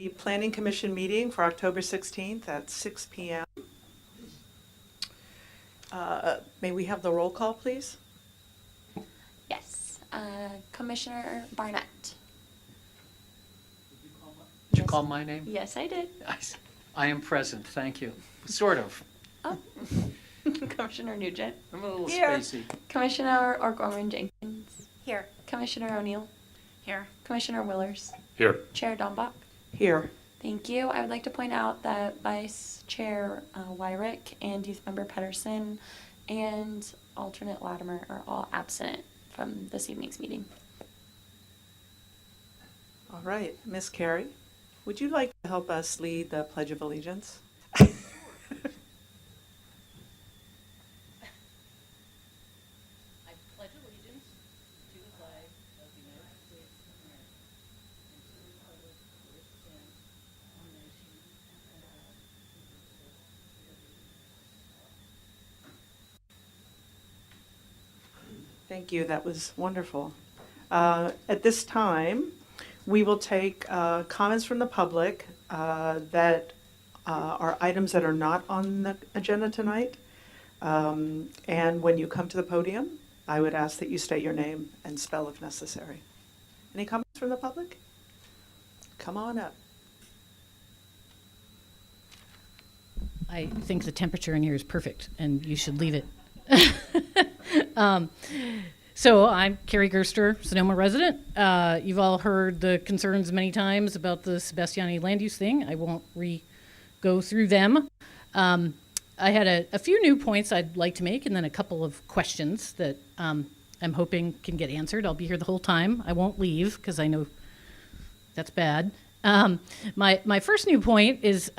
The Planning Commission meeting for October 16th at 6 p.m. May we have the roll call, please? Yes. Commissioner Barnett. Did you call my name? Yes, I did. I am present, thank you. Sort of. Oh. Commissioner Nugent. I'm a little Here. spacey. Commissioner O'Gorman Jenkins. Here. Commissioner O'Neill. Here. Commissioner Willers. Here. Chair Dambach. Here. Thank you. I would like to point out that Vice Chair WIRICK and Youth Member Pedersen and alternate Latimer are all absent from this evening's meeting. All right, Ms. Carey, would you like to help us lead the Pledge of Allegiance? I pledge allegiance to the flag of the United States of America and to the republic for which it stands, one nation, under God, indivisible, Thank you, that was wonderful. At this time, we will take comments from the public that are items that are not on the agenda tonight. And when you come to the podium, I would ask that you state your name and spell if necessary. Any comments from the public? Come on up. I think the temperature in here is perfect, and you should leave it. So I'm Carrie Gerster, Sonoma resident. You've all heard the concerns many times about the Sebastiani land use thing. I won't go through them. I had a few new points I'd like to make, and then a couple of questions that I'm hoping can get answered. I'll be here the whole time. I won't leave because I know that's bad. My first new point is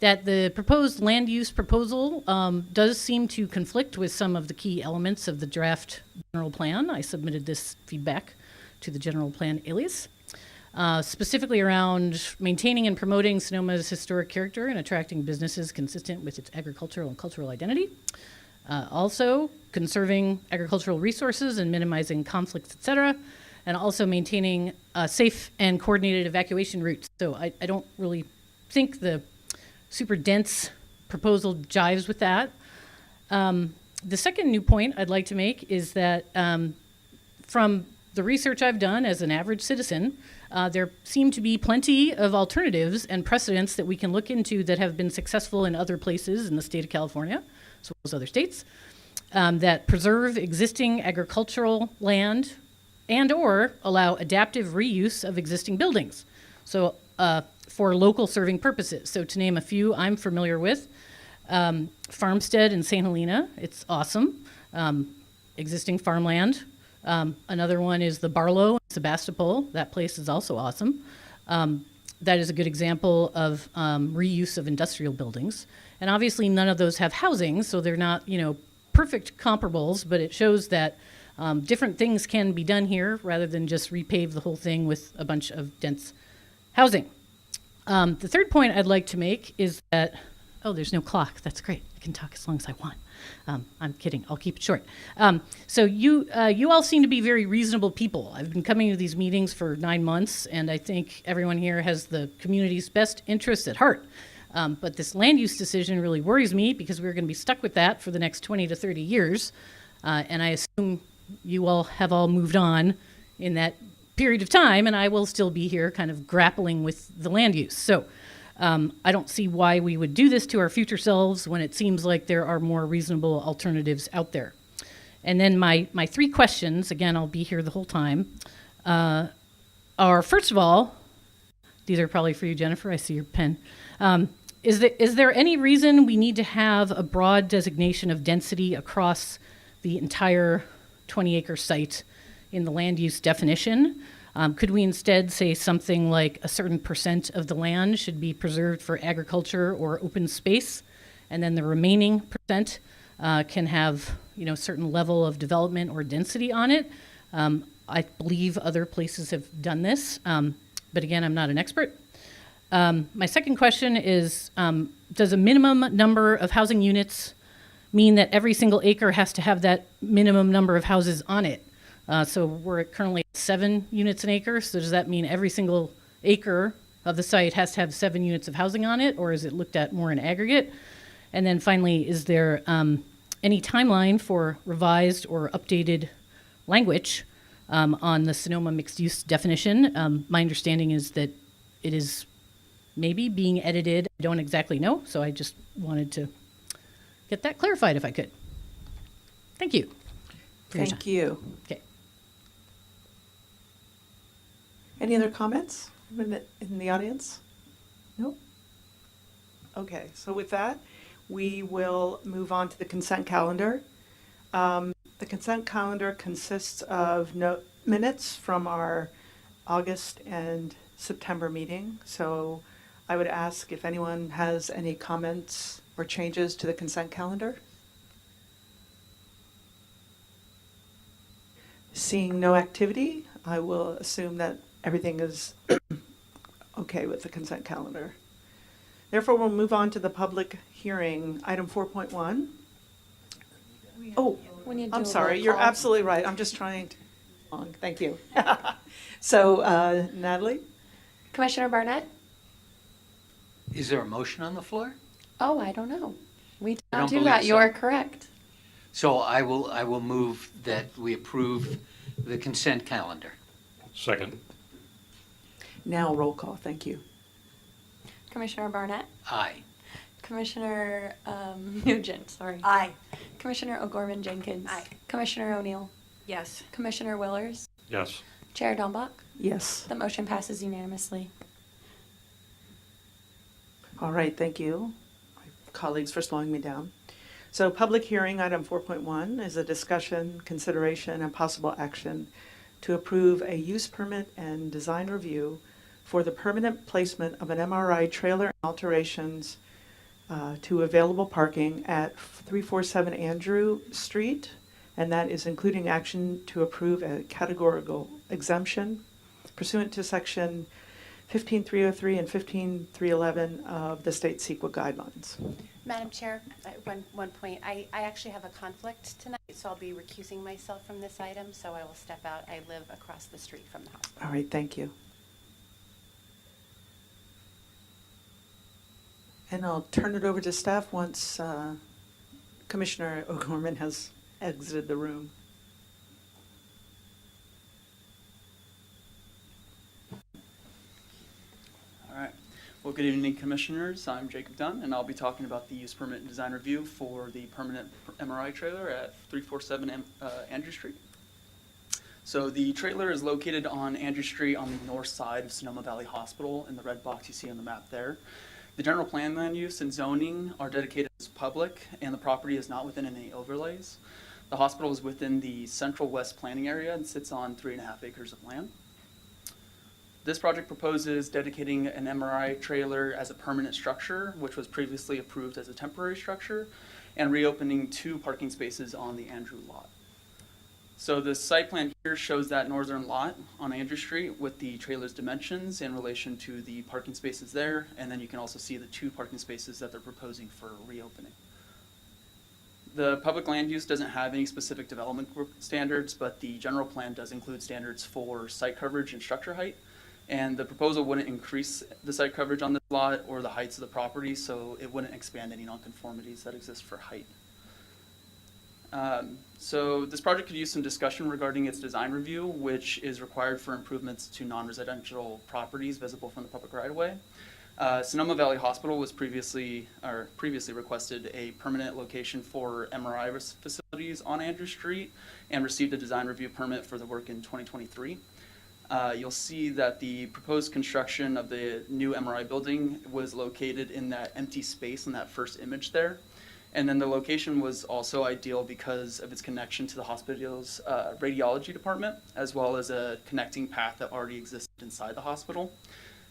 that the proposed land use proposal does seem to conflict with some of the key elements of the draft general plan. I submitted this feedback to the general plan alias, specifically around maintaining and promoting Sonoma's historic character and attracting businesses consistent with its agricultural and cultural identity. Also, conserving agricultural resources and minimizing conflicts, etc., and also maintaining safe and coordinated evacuation routes. So I don't really think the super dense proposal jives with that. The second new point I'd like to make is that from the research I've done as an average citizen, there seem to be plenty of alternatives and precedents that we can look into that have been successful in other places in the state of California, as well as other states, that preserve existing agricultural land and or allow adaptive reuse of existing buildings. So for local serving purposes. So to name a few I'm familiar with, Farmstead in St. Helena, it's awesome, existing farmland. Another one is the Barlow in Sebastopol. That place is also awesome. That is a good example of reuse of industrial buildings. And obviously none of those have housing, so they're not, perfect comparables, but it shows that different things can be done here rather than just repave the whole thing with a bunch of dense housing. The third point I'd like to make is that, there's no clock. That's great. I can talk as long as I want. I'm kidding. I'll keep it short. So you all seem to be very reasonable people. I've been coming to these meetings for 9 months, and I think everyone here has the community's best interests at heart. But this land use decision really worries me because we're going to be stuck with that for the next 20 to 30 years. And I assume you all have all moved on in that period of time, and I will still be here kind of grappling with the land use. So I don't see why we would do this to our future selves when it seems like there are more reasonable alternatives out there. And then my three questions, again, I'll be here the whole time, are, first of all, these are probably for you, Jennifer, I see your pen. Is there any reason we need to have a broad designation of density across the entire 20-acre site in the land use definition? Could we instead say something like a certain percent of the land should be preserved for agriculture or open space, and then the remaining percent can have a certain level of development or density on it? I believe other places have done this, but again, I'm not an expert. My second question is, does a minimum number of housing units mean that every single acre has to have that minimum number of houses on it? So we're currently at 7 units an acre, so does that mean every single acre of the site has to have 7 units of housing on it, or is it looked at more in aggregate? And then finally, is there any timeline for revised or updated language on the Sonoma mixed-use definition? My understanding is that it is maybe being edited. I don't exactly know, so I just wanted to get that clarified if I could. Thank you. Thank you. Okay. Any other comments in the audience? No? Okay, so with that, we will move on to the consent calendar. The consent calendar consists of minutes from our August and September meeting. So I would ask if anyone has any comments or changes to the consent calendar. Seeing no activity, I will assume that everything is okay with the consent calendar. Therefore, we'll move on to the public hearing, item 4.1. Oh, We need to do I'm a sorry, roll you're call. absolutely right. I'm just trying to, thank you. So, Natalie? Commissioner Barnett? Is there a motion on the floor? Oh, I don't know. We did I not don't do believe that. so. You are correct. So I will move that we approve the consent calendar. Second. Now roll call, thank you. Commissioner Barnett? Aye. Commissioner Nugent, sorry. Aye. Commissioner O'Gorman Jenkins. Aye. Commissioner O'Neill. Yes. Commissioner Willers. Yes. Chair Dombach. Yes, The motion passes unanimously. all right, thank you, my colleagues, for slowing me down. So public hearing, item 4.1, is a discussion, consideration, and possible action to approve a use permit and design review for the permanent placement of an MRI trailer and alterations to available parking at 347 Andrew Street, and that is including action to approve a categorical exemption pursuant to section 15303 and 15311 of the state CEQA guidelines. Madam Chair, one point. I actually have a conflict tonight, so I'll be recusing myself from this item, so I will step out. I live across the street from the hospital. All right, thank you. And I'll turn it over to staff once Commissioner O'Gorman has exited the room. All right. Well, good evening, Commissioners. I'm Jacob Dunn, and I'll be talking about the use permit and design review for the permanent MRI trailer at 347 Andrew Street. So the trailer is located on Andrew Street on the north side of Sonoma Valley Hospital in the red box you see on the map there. The general plan land use and zoning are dedicated as public, and the property is not within any overlays. The hospital is within the central west planning area and sits on 3.5 acres of land. This project proposes dedicating an MRI trailer as a permanent structure, which was previously approved as a temporary structure, and reopening 2 parking spaces on the Andrew lot. So the site plan here shows that northern lot on Andrew Street with the trailer's dimensions in relation to the parking spaces there, and then you can also see the 2 parking spaces that they're proposing for reopening. The public land use doesn't have any specific development standards, but the general plan does include standards for site coverage and structure height. And the proposal wouldn't increase the site coverage on this lot or the heights of the property, so it wouldn't expand any nonconformities that exist for height. So this project could use some discussion regarding its design review, which is required for improvements to non-residential properties visible from the public right-of-way. Sonoma Valley Hospital was previously requested a permanent location for MRI facilities on Andrew Street and received a design review permit for the work in 2023. You'll see that the proposed construction of the new MRI building was located in that empty space in that first image there. And then the location was also ideal because of its connection to the hospital's radiology department, as well as a connecting path that already existed inside the hospital.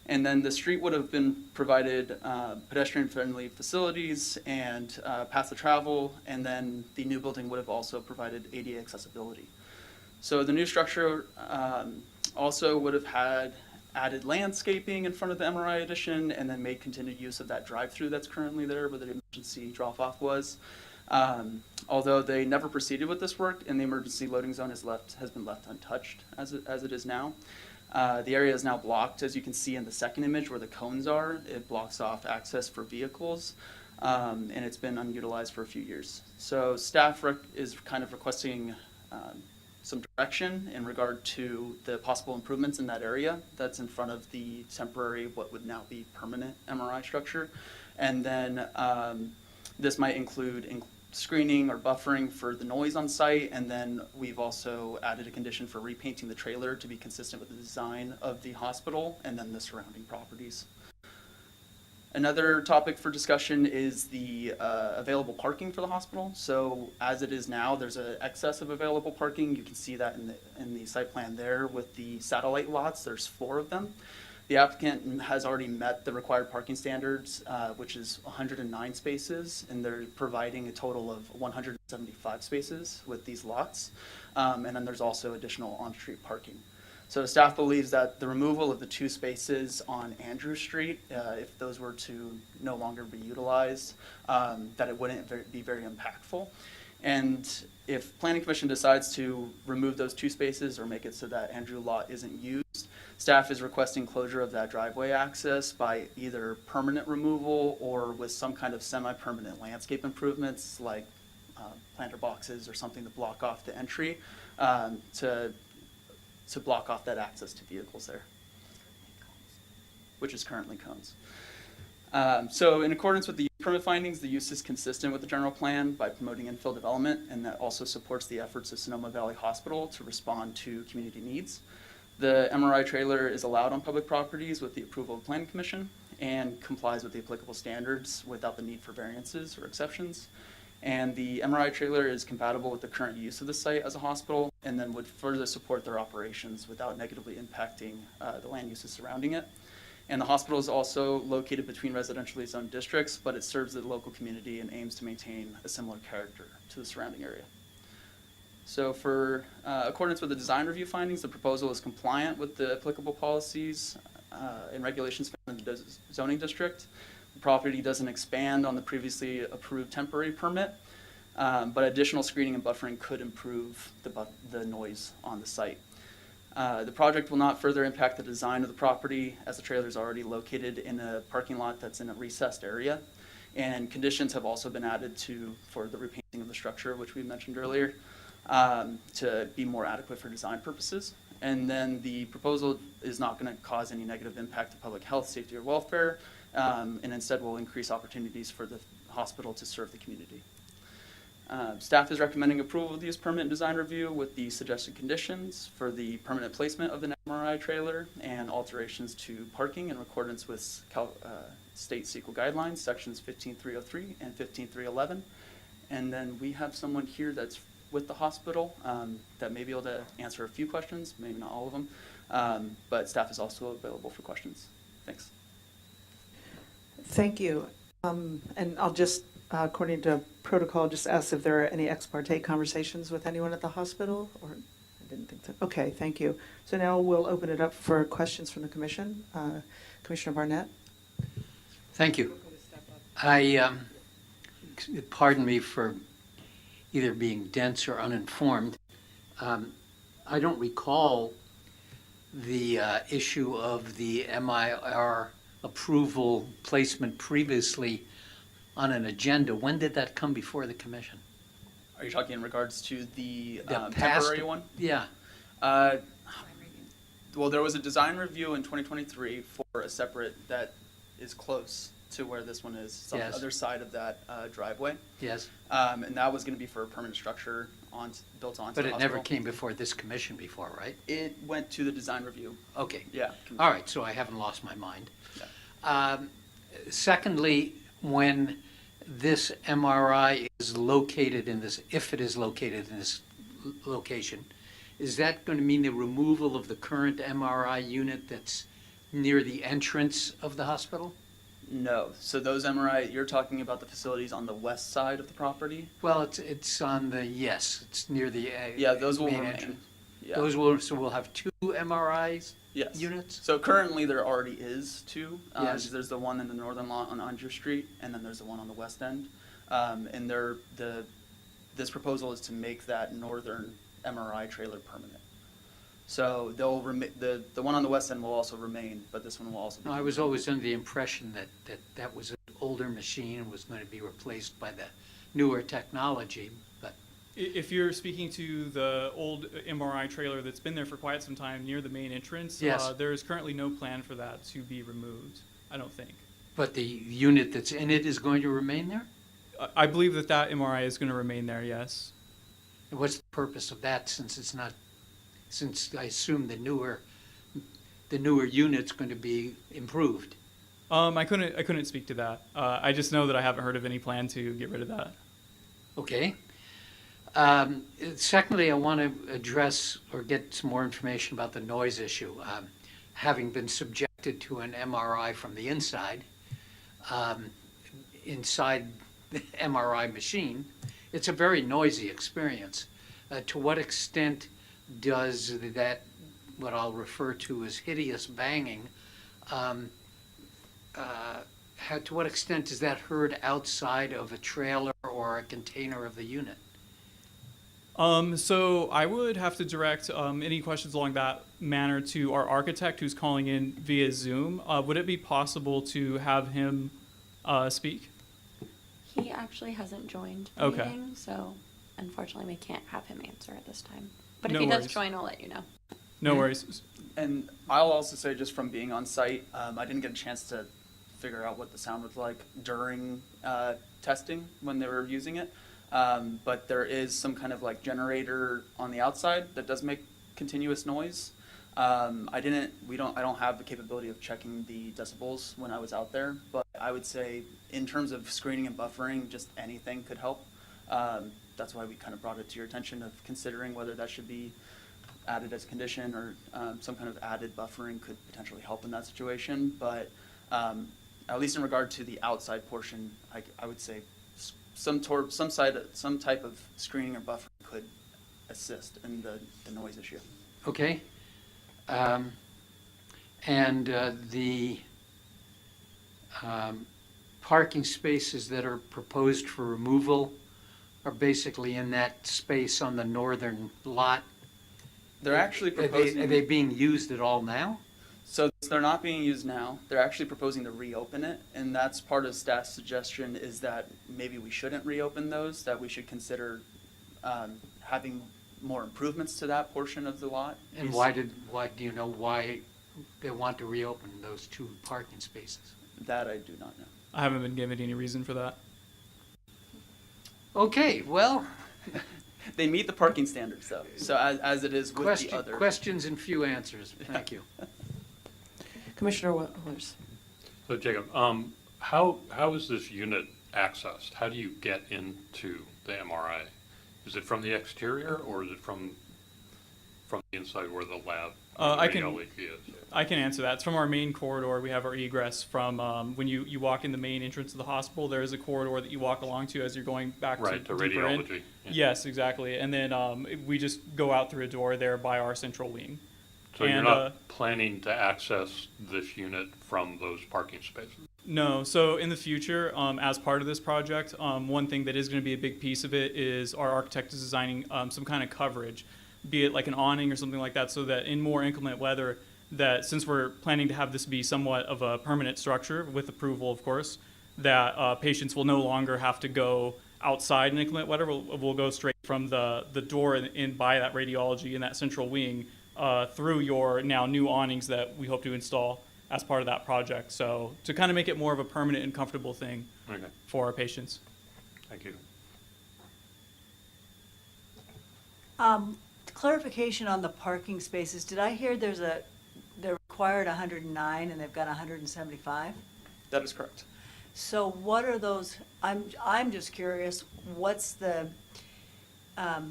And then the street would have been provided pedestrian-friendly facilities and paths of travel, and then the new building would have also provided ADA accessibility. So the new structure also would have had added landscaping in front of the MRI addition, and then made continued use of that drive-through that's currently there where the emergency drop-off was. Although they never proceeded with this work, and the emergency loading zone has been left untouched as it is now. The area is now blocked, as you can see in the second image where the cones are. It blocks off access for vehicles, and it's been unutilized for a few years. So staff is kind of requesting some direction in regard to the possible improvements in that area that's in front of the temporary, what would now be permanent MRI structure. And then this might include screening or buffering for the noise on site, and then we've also added a condition for repainting the trailer to be consistent with the design of the hospital and then the surrounding properties. Another topic for discussion is the available parking for the hospital. So as it is now, there's an excess of available parking. You can see that in the site plan there with the satellite lots. There's 4 of them. The applicant has already met the required parking standards, which is 109 spaces, and they're providing a total of 175 spaces with these lots. And then there's also additional on-street parking. So staff believes that the removal of the 2 spaces on Andrew Street, if those were to no longer be utilized, that it wouldn't be very impactful. And if Planning Commission decides to remove those 2 spaces or make it so that Andrew lot isn't used, staff is requesting closure of that driveway access by either permanent removal or with some kind of semi-permanent landscape improvements like planter boxes or something to block off the entry to block off that access to vehicles there, which is currently cones. So in accordance with the use permit findings, the use is consistent with the general plan by promoting infill development, and that also supports the efforts of Sonoma Valley Hospital to respond to community needs. The MRI trailer is allowed on public properties with the approval of the Planning Commission and complies with the applicable standards without the need for variances or exceptions. And the MRI trailer is compatible with the current use of the site as a hospital and then would further support their operations without negatively impacting the land uses surrounding it. And the hospital is also located between residentially zoned districts, but it serves the local community and aims to maintain a similar character to the surrounding area. So for accordance with the design review findings, the proposal is compliant with the applicable policies and regulations found in the zoning district. The property doesn't expand on the previously approved temporary permit, but additional screening and buffering could improve the noise on the site. The project will not further impact the design of the property as the trailer is already located in a parking lot that's in a recessed area. And conditions have also been added for the repainting of the structure, which we mentioned earlier, to be more adequate for design purposes. And then the proposal is not going to cause any negative impact to public health, safety, or welfare, and instead will increase opportunities for the hospital to serve the community. Staff is recommending approval of the use permit and design review with the suggested conditions for the permanent placement of the MRI trailer and alterations to parking in accordance with state CEQA guidelines, sections 15303 and 15311. And then we have someone here that's with the hospital that may be able to answer a few questions, maybe not all of them, but staff is also available for questions. Thanks. Thank you. And I'll just, according to protocol, just ask if there are any ex parte conversations with anyone at the hospital, or I didn't think so. Okay, thank you. So now we'll open it up for questions from the commission. Commissioner Barnett. Thank you. Pardon me for either being dense or uninformed. I don't recall the issue of the MIR approval placement previously on an agenda. When did that come before the commission? Are you talking in regards to the Past- temporary one? Yeah. Well, there was a design review in 2023 for a separate that is close to where this one is. It's on Yes. the other side of that driveway. Yes. And that was going to be for a permanent structure built onto But the it hospital. never came before this commission before, right? It went to the design review. Okay. Yeah. All right, so I haven't lost my mind. Yeah. Secondly, when this MRI is located in this, if it is located in this location, is that going to mean the removal of the current MRI unit that's near the entrance of the hospital? No. So those MRI, you're talking about the facilities on the west side of the property? Well, it's on the, yes, it's near the Yeah, those will main remain. entrance. Yeah. So we'll have 2 MRIs Yes. units? So currently there already is 2. Yes. There's the one in the northern lot on Andrew Street, and then there's the one on the west end. And this proposal is to make that northern MRI trailer permanent. So they'll the one on the west end will also remain, but this one will also be. No, I was always under the impression that was an older machine and was going to be replaced by the newer technology, but If you're speaking to the old MRI trailer that's been there for quite some time near the main entrance, Yes. there is currently no plan for that to be removed, I don't think. the unit that's in it is going to remain there? I believe that that MRI is going to remain there, yes. And what's the purpose of that, since I assume the newer unit's going to be improved? I couldn't speak to that. I just know that I haven't heard of any plan to get rid of that. Okay. Secondly, I want to address or get some more information about the noise issue. Having been subjected to an MRI from the inside the MRI machine, it's a very noisy experience. To what extent does that, what I'll refer to as hideous banging, to what extent is that heard outside of a trailer or a container of the unit? So I would have to direct any questions along that manner to our architect who's calling in via Zoom. Would it be possible to have him speak? He actually hasn't joined the Okay. meeting, so unfortunately we can't have him answer at this time. But No if he does worries. join, I'll let you know. No worries. And I'll also say, just from being on site, I didn't get a chance to figure out what the sound was like during testing when they were using it. But there is some kind of like generator on the outside that does make continuous noise. I don't have the capability of checking the decibels when I was out there, but I would say in terms of screening and buffering, just anything could help. That's why we kind of brought it to your attention of considering whether that should be added as a condition, or some kind of added buffering could potentially help in that situation. But at least in regard to the outside portion, I would say some type of screening or buffering could assist in the noise issue. Okay. And the parking spaces that are proposed for removal are basically in that space on the northern lot? They're actually proposing. Are they being used at all now? So they're not being used now. They're actually proposing to reopen it, and that's part of staff's suggestion, is that maybe we shouldn't reopen those, that we should consider having more improvements to that portion of the lot. And why do you know why they want to reopen those two parking spaces? That I do not know. I haven't been given any reason for that. Okay, well, They meet the parking standards though, so as it is with the other. questions and few answers. Thank you. Commissioner Willers. So Jacob, how is this unit accessed? How do you get into the MRI? Is it from the exterior, or is it from the inside where the lab radiology is? I can answer that. It's from our main corridor. We have our egress from when you walk in the main entrance of the hospital. There is a corridor that you walk along to as you're going back Right, to to deeper in. radiology. Yeah. Yes, exactly. And then we just go out through a door there by our central wing. So you're And, not planning to access this unit from those parking spaces? No. So in the future, as part of this project, one thing that is going to be a big piece of it is our architect is designing some kind of coverage, be it like an awning or something like that, so that in more inclement weather, that since we're planning to have this be somewhat of a permanent structure, with approval of course, that patients will no longer have to go outside in inclement weather. We'll go straight from the door in by that radiology in that central wing through your now new awnings that we hope to install as part of that project. So to kind of make it more of a permanent and comfortable thing Okay, for our patients. thank you. Clarification on the parking spaces. Did I hear they're required 109 and they've got 175? That is correct. So what are those, I'm just curious, what's the, are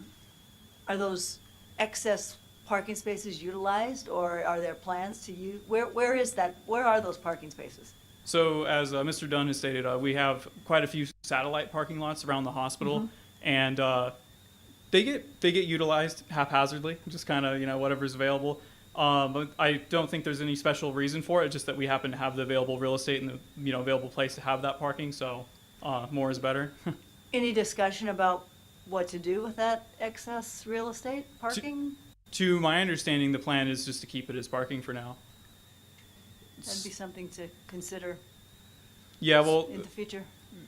those excess parking spaces utilized, or are there plans to use, where is that, where are those parking spaces? So as Mr. Dunn has stated, we have quite a few satellite parking lots around the hospital, and they get utilized haphazardly, just kind of whatever's available. But I don't think there's any special reason for it, just that we happen to have the available real estate and the available place to have that parking. So more is better. Any discussion about what to do with that excess real estate parking? To my understanding, the plan is just to keep it as parking for now. That'd be something to consider Yeah, well, in the future.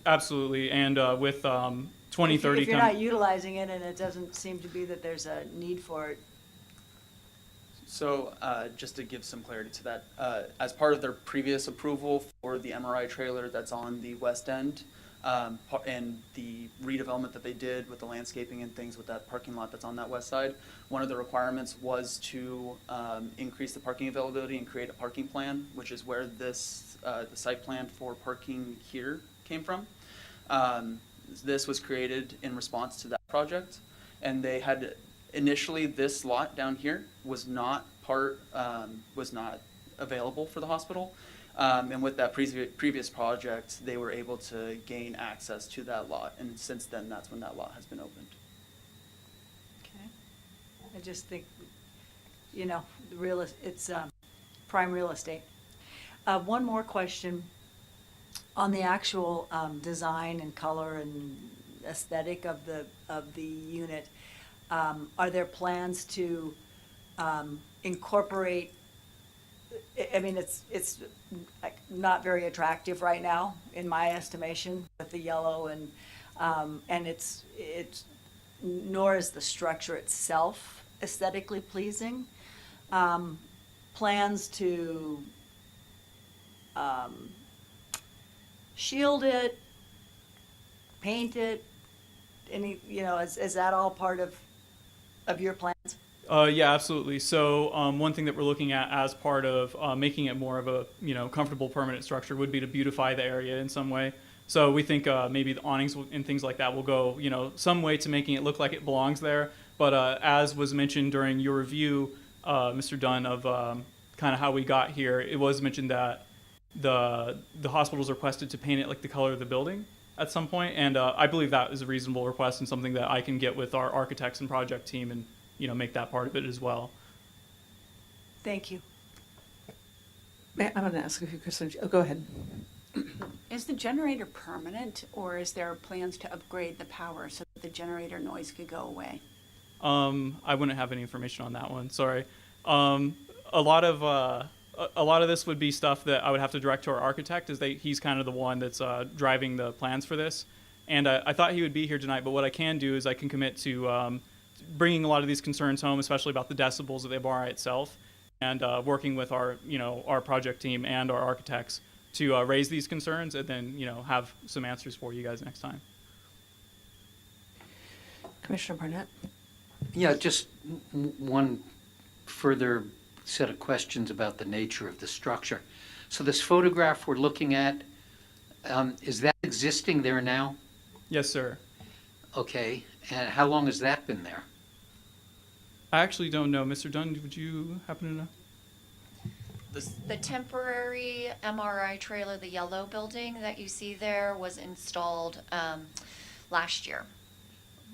absolutely. And with 2030 If you're not utilizing it and it doesn't seem to be that there's a need for it. So, just to give some clarity to that, as part of their previous approval for the MRI trailer that's on the west end, and the redevelopment that they did with the landscaping and things with that parking lot that's on that west side, one of the requirements was to increase the parking availability and create a parking plan, which is where this, the site plan for parking here came from. This was created in response to that project, and they had initially this lot down here was not available for the hospital. And with that previous project, they were able to gain access to that lot, and since then, that's when that lot has been opened. Okay. I just think, you know, it's prime real estate. One more question on the actual design and color and aesthetic of the unit. Are there plans to incorporate? I mean, it's like not very attractive right now, in my estimation, with the yellow and it's nor is the structure itself aesthetically pleasing. Plans to shield it, paint it, is that all part of your plans? Yeah, absolutely. So one thing that we're looking at as part of making it more of a comfortable permanent structure would be to beautify the area in some way. So we think maybe the awnings and things like that will go some way to making it look like it belongs there. But as was mentioned during your review, Mr. Dunn, of kind of how we got here, it was mentioned that the hospital's requested to paint it like the color of the building at some point, and I believe that is a reasonable request and something that I can get with our architects and project team and make that part of it as well. Thank you. I'm going to ask a few questions. Oh, go ahead. Is the generator permanent, or is there plans to upgrade the power so that the generator noise could go away? I wouldn't have any information on that one. Sorry. A lot of this would be stuff that I would have to direct to our architect, as he's kind of the one that's driving the plans for this. And I thought he would be here tonight, but what I can do is I can commit to bringing a lot of these concerns home, especially about the decibels of the MRI itself, and working with our project team and our architects to raise these concerns, and then have some answers for you guys next time. Commissioner Barnett? Yeah, just one further set of questions about the nature of the structure. So this photograph we're looking at, is that existing there now? Yes, sir. Okay, and how long has that been there? I actually don't know. Mr. Dunn, would you happen to know? The temporary MRI trailer, the yellow building that you see there, was installed last year.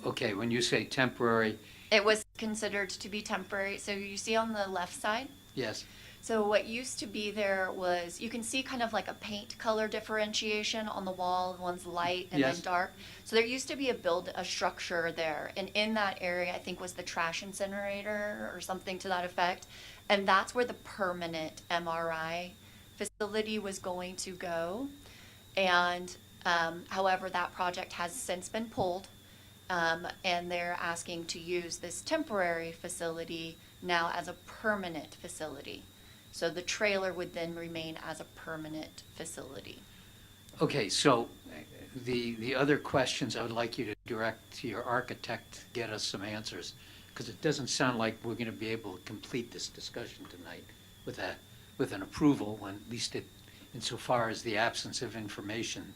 Okay, when you say temporary, It was considered to be temporary. So you see on the left side? yes, So what used to be there was, you can see kind of like a paint color differentiation on the wall. One's light and Yes. then dark. So there used to be a structure there. And in that area, I think was the trash incinerator or something to that effect. And that's where the permanent MRI facility was going to go. And however, that project has since been pulled. And they're asking to use this temporary facility now as a permanent facility. So the trailer would then remain as a permanent facility. okay, so the other questions I would like you to direct to your architect to get us some answers, because it doesn't sound like we're going to be able to complete this discussion tonight with an approval, when, at least insofar as the absence of information,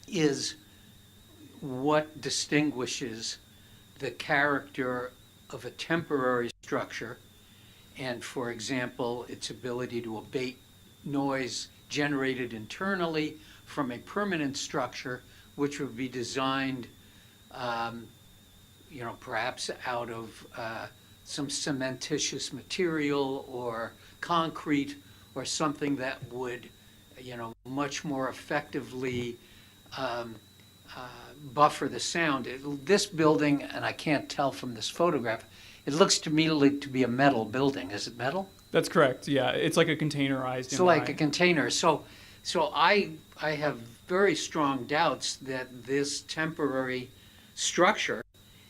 is what distinguishes the character of a temporary structure and, for example, its ability to abate noise generated internally from a permanent structure, which would be designed, perhaps out of some cementitious material or concrete or something that would, much more effectively buffer the sound. This building, and I can't tell from this photograph, it looks to me like to be a metal building. Is it metal? That's correct. Yeah, it's like a containerized. It's like MRI. a container. So I have very strong doubts that this temporary structure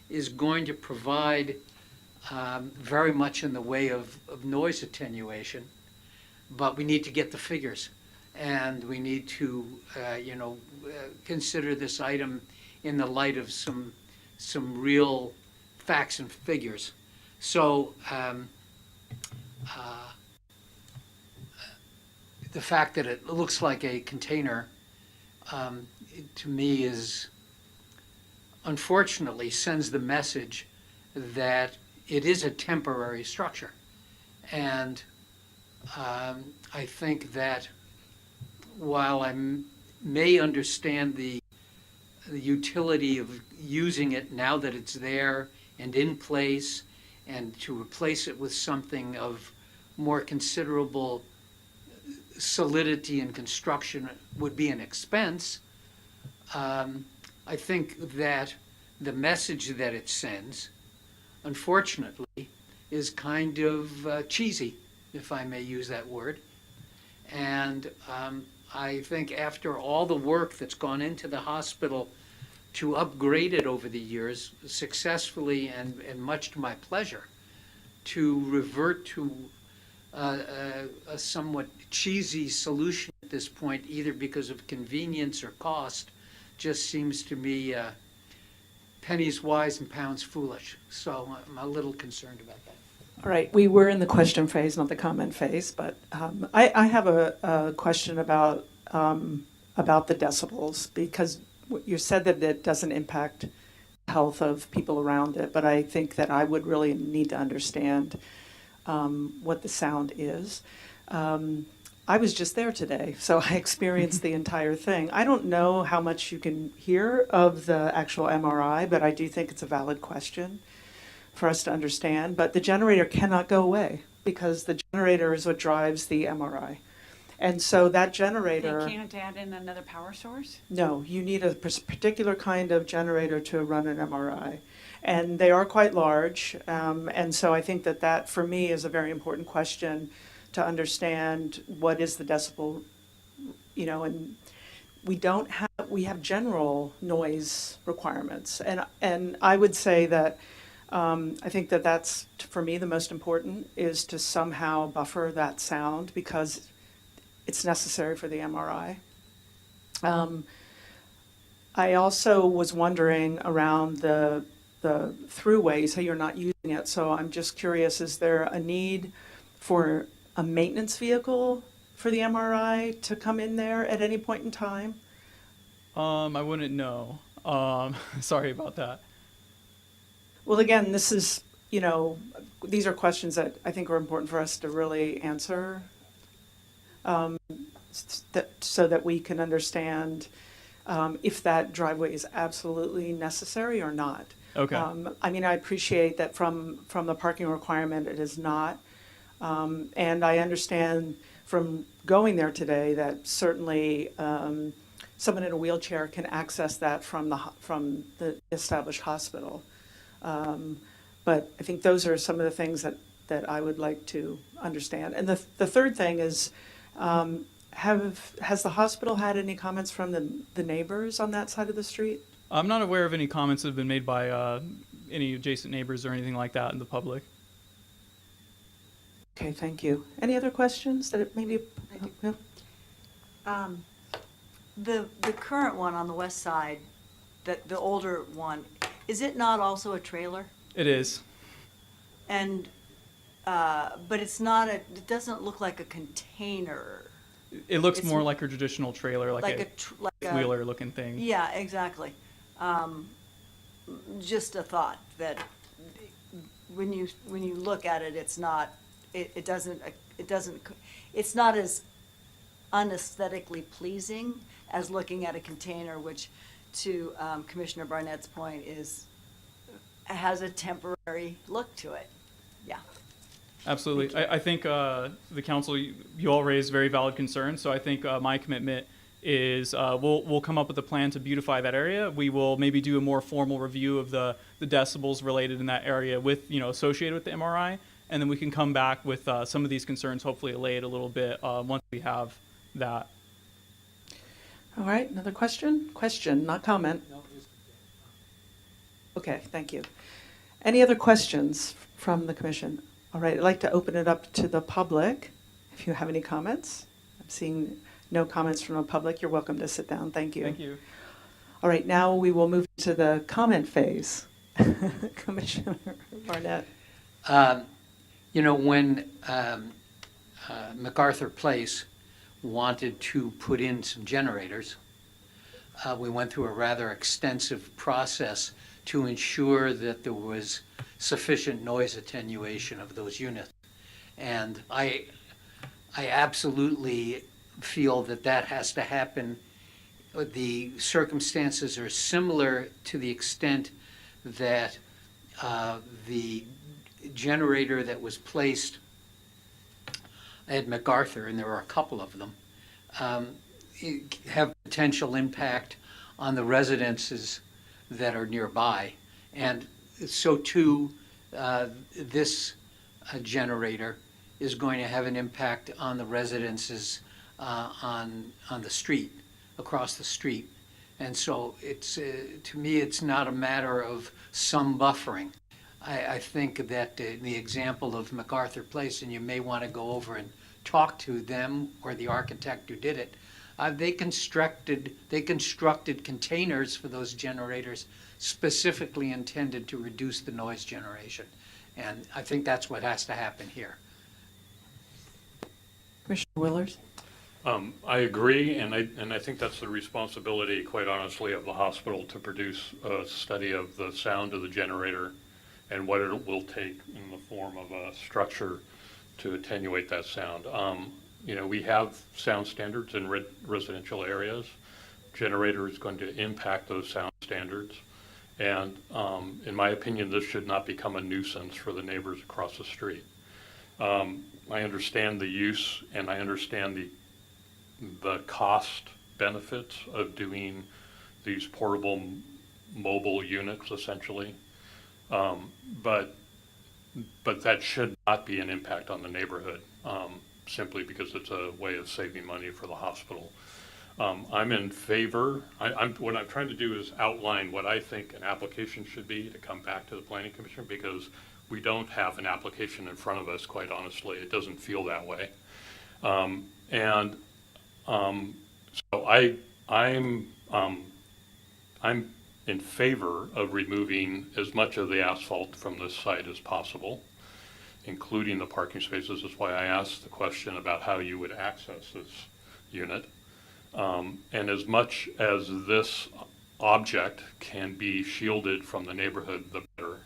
is going to provide very much in the way of noise attenuation. But we need to get the figures, and we need to, consider this item in the light of some real facts and figures. So the fact that it looks like a container, to me, is unfortunately sends the message that it is a temporary structure, and I think that while I may understand the utility of using it now that it's there and in place, and to replace it with something of more considerable solidity and construction would be an expense, I think that the message that it sends, unfortunately, is kind of cheesy, if I may use that word. And I think after all the work that's gone into the hospital to upgrade it over the years, successfully and much to my pleasure, to revert to a somewhat cheesy solution at this point, either because of convenience or cost, just seems to me pennies wise and pounds foolish. So I'm a little concerned about that. All right, we were in the question phase, not the comment phase, but I have a question about the decibels, because you said that it doesn't impact health of people around it, but I think that I would really need to understand what the sound is. I was just there today, so I experienced the entire thing. I don't know how much you can hear of the actual MRI, but I do think it's a valid question for us to understand. But the generator cannot go away, because the generator is what drives the MRI. And so that generator... They can't add in another power source? No, you need a particular kind of generator to run an MRI. And they are quite large. And so I think that for me is a very important question to understand what is the decibel, and we have general noise requirements. And I would say that I think that that's, for me, the most important, is to somehow buffer that sound, because it's necessary for the MRI. I also was wondering around the throughways, how you're not using it. So I'm just curious, is there a need for a maintenance vehicle for the MRI to come in there at any point in time? I wouldn't know. Sorry about that. Well, again, this is, these are questions that I think are important for us to really answer, so that we can understand if that driveway is absolutely necessary or not. Okay. I appreciate that from the parking requirement, it is not. And I understand from going there today that certainly someone in a wheelchair can access that from the established hospital. But I think those are some of the things that I would like to understand. And the third thing is, has the hospital had any comments from the neighbors on that side of the street? I'm not aware of any comments that have been made by any adjacent neighbors or anything like that in the public. Okay, thank you. Any other questions that maybe? No? The current one on the west side, the older one, is it not also a trailer? It is. And, but it's not it doesn't look like a container. It looks It's more like a traditional trailer, like a wheeler looking thing. Yeah, exactly. Just a thought that when you look at it, it's not, it's not as unaesthetically pleasing as looking at a container, which, to Commissioner Barnett's point, has a temporary look to it. Yeah. Absolutely. I think the council, you all raised very valid concerns, so I think my commitment is we'll come up with a plan to beautify that area. We will maybe do a more formal review of the decibels related in that area with, associated with the MRI, and then we can come back with some of these concerns, hopefully allay it a little bit once we have that. All right, another question? Question, not comment. Okay, thank you. Any other questions from the commission? All right, I'd like to open it up to the public. If you have any comments. I'm seeing no comments from the public. You're welcome to sit down. Thank you. Thank you. All right, now we will move to the comment phase. Commissioner Barnett. When MacArthur Place wanted to put in some generators, we went through a rather extensive process to ensure that there was sufficient noise attenuation of those units. And I absolutely feel that that has to happen. The circumstances are similar to the extent that the generator that was placed at MacArthur, and there are a couple of them, have potential impact on the residences that are nearby. And so too, this generator is going to have an impact on the residences on the street, across the street. And so it's, to me, it's not a matter of some buffering. I think that the example of MacArthur Place, and you may want to go over and talk to them or the architect who did it, they constructed containers for those generators specifically intended to reduce the noise generation. And I think that's what has to happen here. Commissioner Willers? I agree, and I think that's the responsibility, quite honestly, of the hospital to produce a study of the sound of the generator and what it will take in the form of a structure to attenuate that sound. We have sound standards in residential areas. Generator is going to impact those sound standards. And in my opinion, this should not become a nuisance for the neighbors across the street. I understand the use and I understand the cost benefits of doing these portable mobile units essentially. But that should not be an impact on the neighborhood simply because it's a way of saving money for the hospital. I'm in favor. What I'm trying to do is outline what I think an application should be to come back to the Planning Commission, because we don't have an application in front of us, quite honestly. It doesn't feel that way. So I'm in favor of removing as much of the asphalt from this site as possible, including the parking spaces. That's why I asked the question about how you would access this unit. And as much as this object can be shielded from the neighborhood, the better.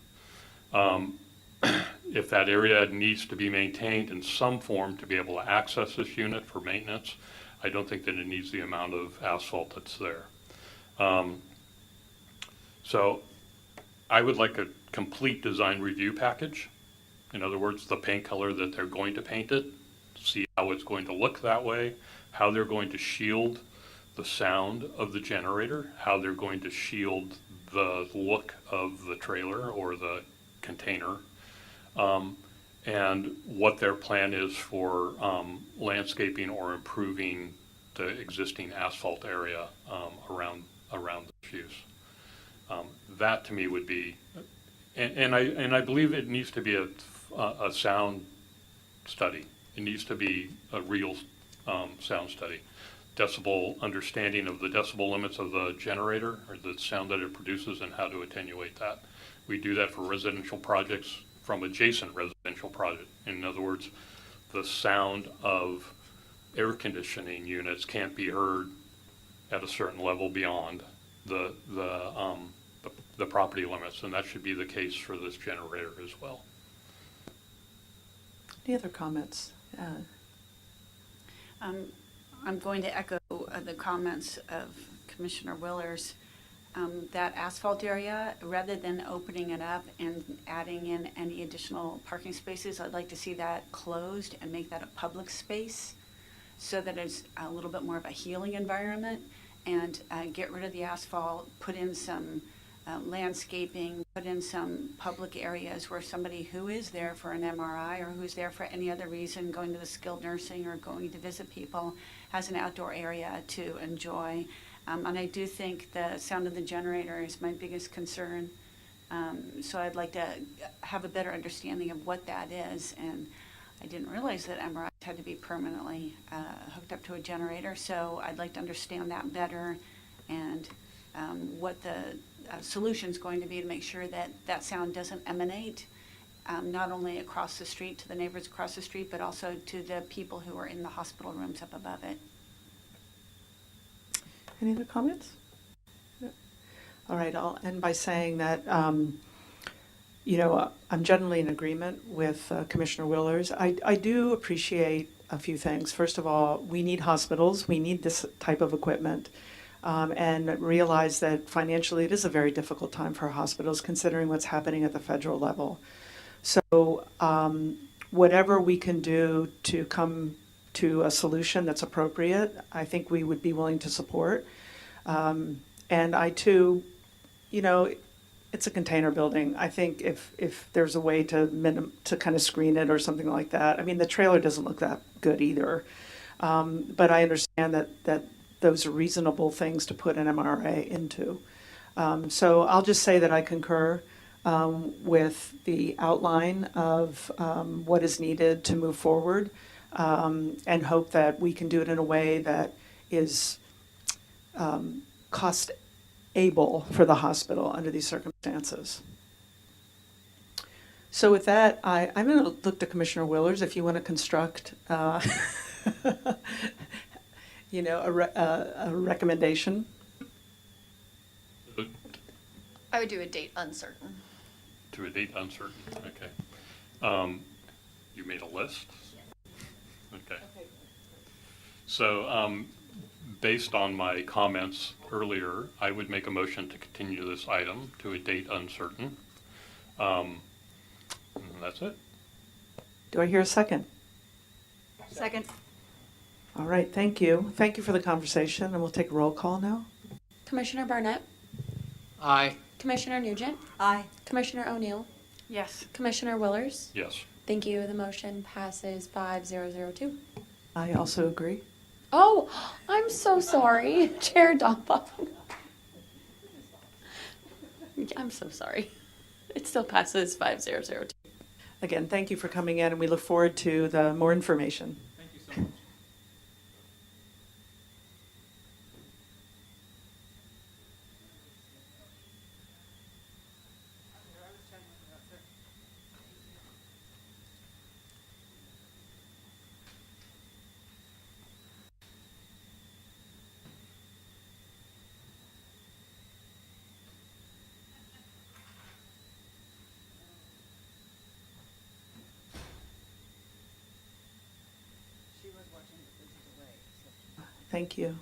If that area needs to be maintained in some form to be able to access this unit for maintenance, I don't think that it needs the amount of asphalt that's there. So I would like a complete design review package. In other words, the paint color that they're going to paint it, see how it's going to look that way, how they're going to shield the sound of the generator, how they're going to shield the look of the trailer or the container, and what their plan is for landscaping or improving the existing asphalt area around this use. That to me would be, and I believe it needs to be a sound study. It needs to be a real sound study. Understanding of the decibel limits of the generator or the sound that it produces and how to attenuate that. We do that for residential projects from adjacent residential projects. In other words, the sound of air conditioning units can't be heard at a certain level beyond the property limits, and that should be the case for this generator as well. Any other comments? I'm going to echo the comments of Commissioner Willers. That asphalt area, rather than opening it up and adding in any additional parking spaces, I'd like to see that closed and make that a public space so that it's a little bit more of a healing environment, and get rid of the asphalt, put in some landscaping, put in some public areas where somebody who is there for an MRI or who's there for any other reason, going to the skilled nursing or going to visit people, has an outdoor area to enjoy. And I do think the sound of the generator is my biggest concern. So I'd like to have a better understanding of what that is. And I didn't realize that MRIs had to be permanently hooked up to a generator. So I'd like to understand that better, and what the solution's going to be to make sure that that sound doesn't emanate not only across the street to the neighbors across the street, but also to the people who are in the hospital rooms up above it. Any other comments? No. All right, I'll end by saying that, you know, I'm generally in agreement with Commissioner Willers. I do appreciate a few things. First of all, we need hospitals. We need this type of equipment. And realize that financially it is a very difficult time for hospitals considering what's happening at the federal level. So whatever we can do to come to a solution that's appropriate, I think we would be willing to support. And I too, you know, it's a container building. I think if there's a way to kind of screen it or something like that. I mean, the trailer doesn't look that good either. But I understand that those are reasonable things to put an MRA into. So I'll just say that I concur with the outline of what is needed to move forward, and hope that we can do it in a way that is cost able for the hospital under these circumstances. So with that, I'm going to look to Commissioner Willers if you want to construct you know, a recommendation. I would do a date uncertain. To a date uncertain, okay. You made a list? Okay. So, based on my comments earlier, I would make a motion to continue this item to a date uncertain. And that's it. Do I hear a second? Second. All right, thank you. Thank you for the conversation, and we'll take a roll call now. Commissioner Barnett, Aye. Commissioner Nugent, Aye. Commissioner O'Neill, Yes. Commissioner Willers. Yes. Thank you. The motion passes 5-0-0-2. I also agree. Oh, I'm so sorry, Chair Dambach. I'm so sorry. It still passes 5-0-0-2. Again, thank you for coming in, and we look forward to the more information. Thank you so much. Thank you.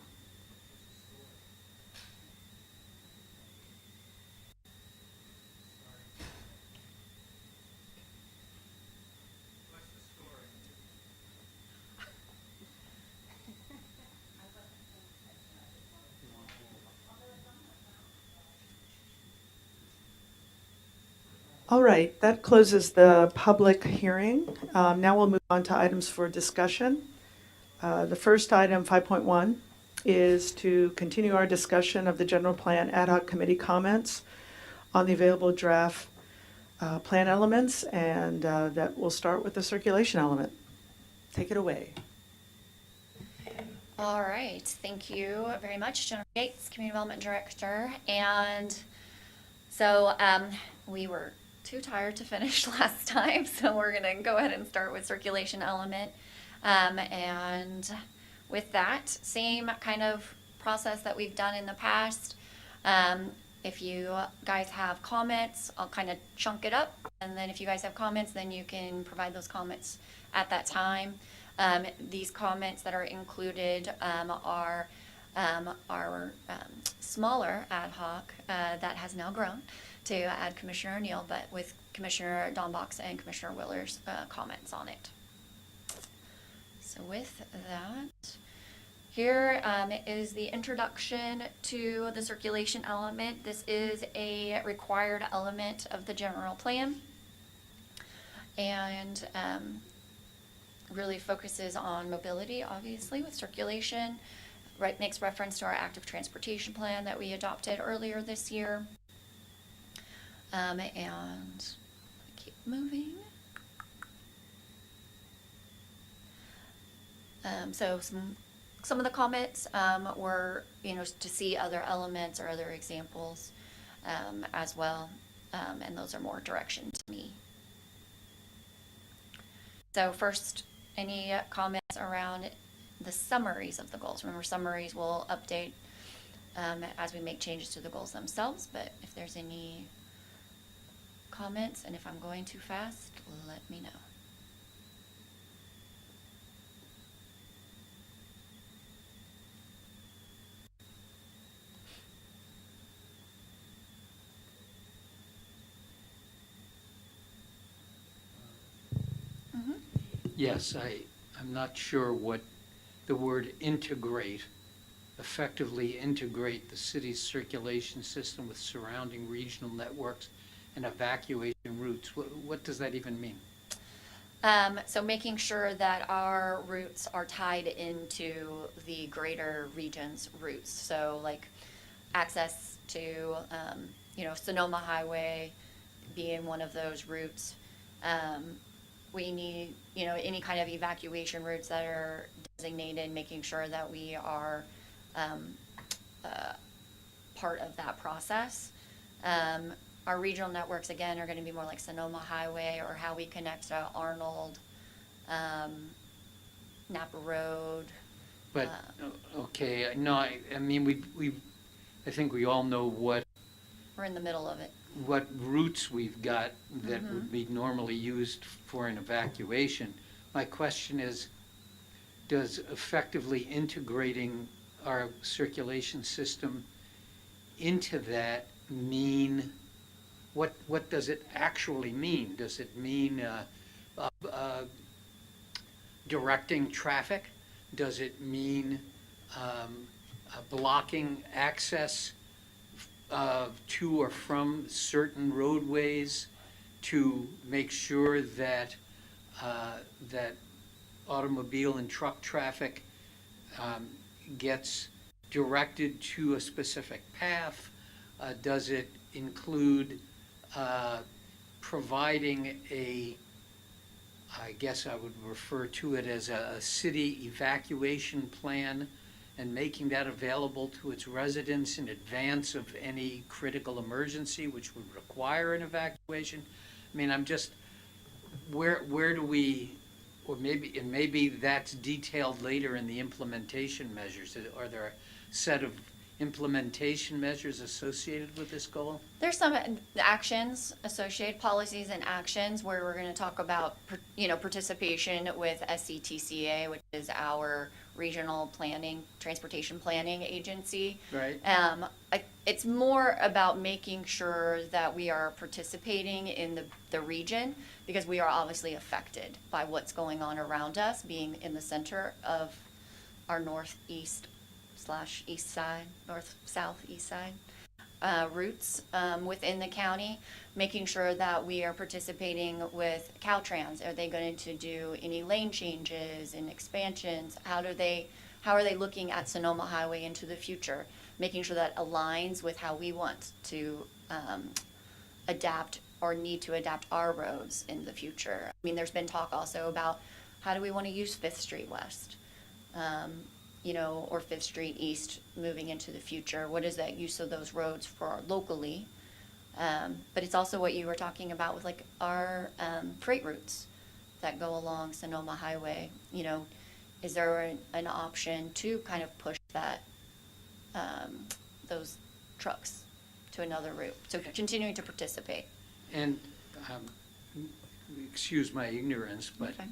All right, that closes the public hearing. Now we'll move on to items for discussion. The first item, 5.1, is to continue our discussion of the general plan ad hoc committee comments on the available draft plan elements, and that will start with the circulation element. Take it away. All right, thank you very much, Jennifer Gates, Community Development Director. And so we were too tired to finish last time, so we're gonna go ahead and start with circulation element. And with that, same kind of process that we've done in the past. If you guys have comments, I'll kind of chunk it up. And then if you guys have comments, then you can provide those comments at that time. These comments that are included are our smaller ad hoc that has now grown to add Commissioner O'Neill, but with Commissioner Dambach and Commissioner Willers' comments on it. So with that, Here is the introduction to the circulation element. This is a required element of the general plan, and really focuses on mobility, obviously, with circulation. Right, makes reference to our active transportation plan that we adopted earlier this year. And keep moving. So some of the comments were, to see other elements or other examples as well, and those are more direction to me. So first, any comments around the summaries of the goals? Remember, summaries will update as we make changes to the goals themselves, but if there's any comments, and if I'm going too fast, let me know. Yes, I'm not sure what the word integrate, effectively integrate the city's circulation system with surrounding regional networks and evacuation routes. What does that even mean? So making sure that our routes are tied into the greater region's routes. So like access to, Sonoma Highway being one of those routes. We need, any kind of evacuation routes that are designated, making sure that we are part of that process. Our regional networks, again, are going to be more like Sonoma Highway, or how we connect to Arnold, Napa Road. But, okay, no, I mean, I think we all know what We're in the middle of it. routes we've got that would be normally used for an evacuation. My question is, does effectively integrating our circulation system into that mean, what does it actually mean? Does it mean directing traffic? Does it mean blocking access to or from certain roadways to make sure that that automobile and truck traffic gets directed to a specific path? Does it include providing I guess I would refer to it as a city evacuation plan, and making that available to its residents in advance of any critical emergency which would require an evacuation? I mean, I'm just, where do we, or maybe that's detailed later in the implementation measures. Are there a set of implementation measures associated with this goal? There's some actions associated, policies and actions, where we're going to talk about, participation with SCTCA, which is our regional planning, transportation planning agency. Right. It's more about making sure that we are participating in the region, because we are obviously affected by what's going on around us, being in the center of our northeast/east side, north-south-east side routes within the county, making sure that we are participating with Caltrans. Are they going to do any lane changes and expansions? How are they looking at Sonoma Highway into the future? Making sure that aligns with how we want to adapt or need to adapt our roads in the future. I mean, there's been talk also about how do we want to use 5th Street West? Or 5th Street East moving into the future. What is that use of those roads for locally? But it's also what you were talking about with like our freight routes that go along Sonoma Highway. Is there an option to kind of push that those trucks to another route? So continuing to participate. And excuse my ignorance, but Okay.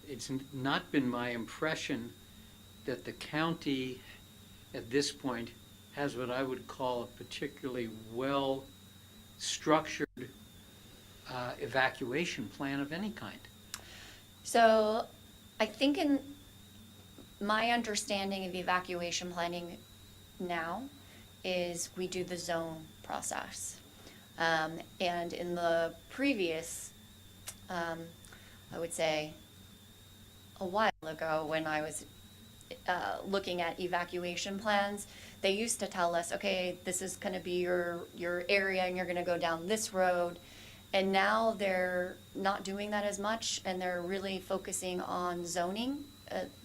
it's not been my impression that the county at this point has what I would call a particularly well-structured evacuation plan of any kind. So I think my understanding of evacuation planning now is we do the zone process. And in the previous, I would say, a while ago when I was looking at evacuation plans, they used to tell us, okay, this is going to be your area and you're going to go down this road. And now they're not doing that as much, and they're really focusing on zoning,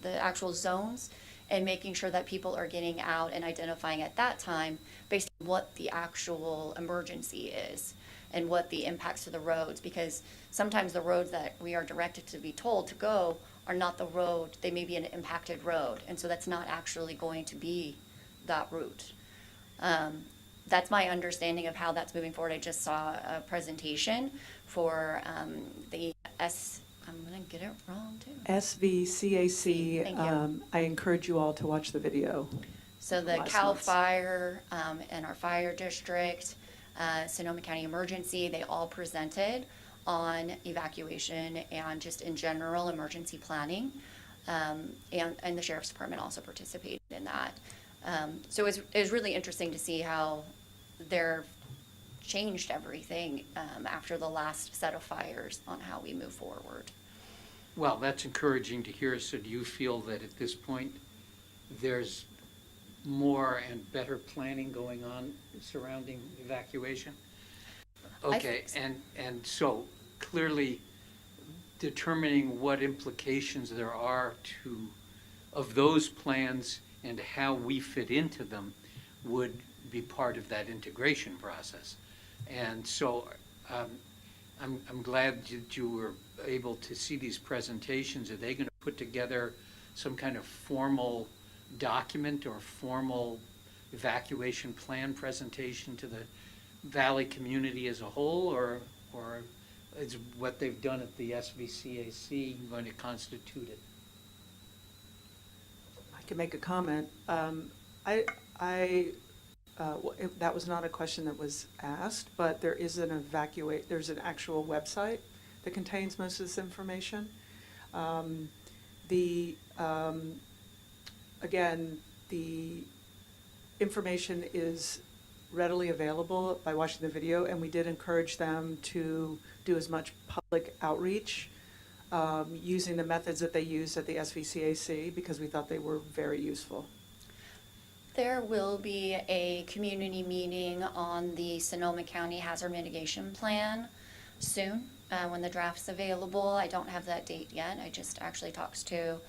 the actual zones, and making sure that people are getting out and identifying at that time based on what the actual emergency is and what the impacts to the roads, because sometimes the roads that we are directed to be told to go are not the road. They may be an impacted road, and so that's not actually going to be that route. That's my understanding of how that's moving forward. I just saw a presentation for the I'm going to get it wrong too. SVCAC. Thank you. I encourage you all to watch the video. So the Last CAL month's. FIRE and our fire district, Sonoma County Emergency, they all presented on evacuation and just in general emergency planning. And the Sheriff's Department also participated in that. So it was really interesting to see how they're changed everything after the last set of fires on how we move forward. Well, that's encouraging to hear. So do you feel that at this point, there's more and better planning going on surrounding evacuation? I Okay, think so. and so clearly determining what implications there are of those plans and how we fit into them would be part of that integration process. And so I'm glad that you were able to see these presentations. Are they going to put together some kind of formal document or formal evacuation plan presentation to the Valley community as a whole, or is what they've done at the SVCAC going to constitute it? I can make a comment. That was not a question that was asked, but there is there's an actual website that contains most of this information. Again, the information is readily available by watching the video, and we did encourage them to do as much public outreach using the methods that they used at the SVCAC, because we thought they were very useful. There will be a community meeting on the Sonoma County Hazard Mitigation Plan soon when the draft's available. I don't have that date yet. I just actually talked to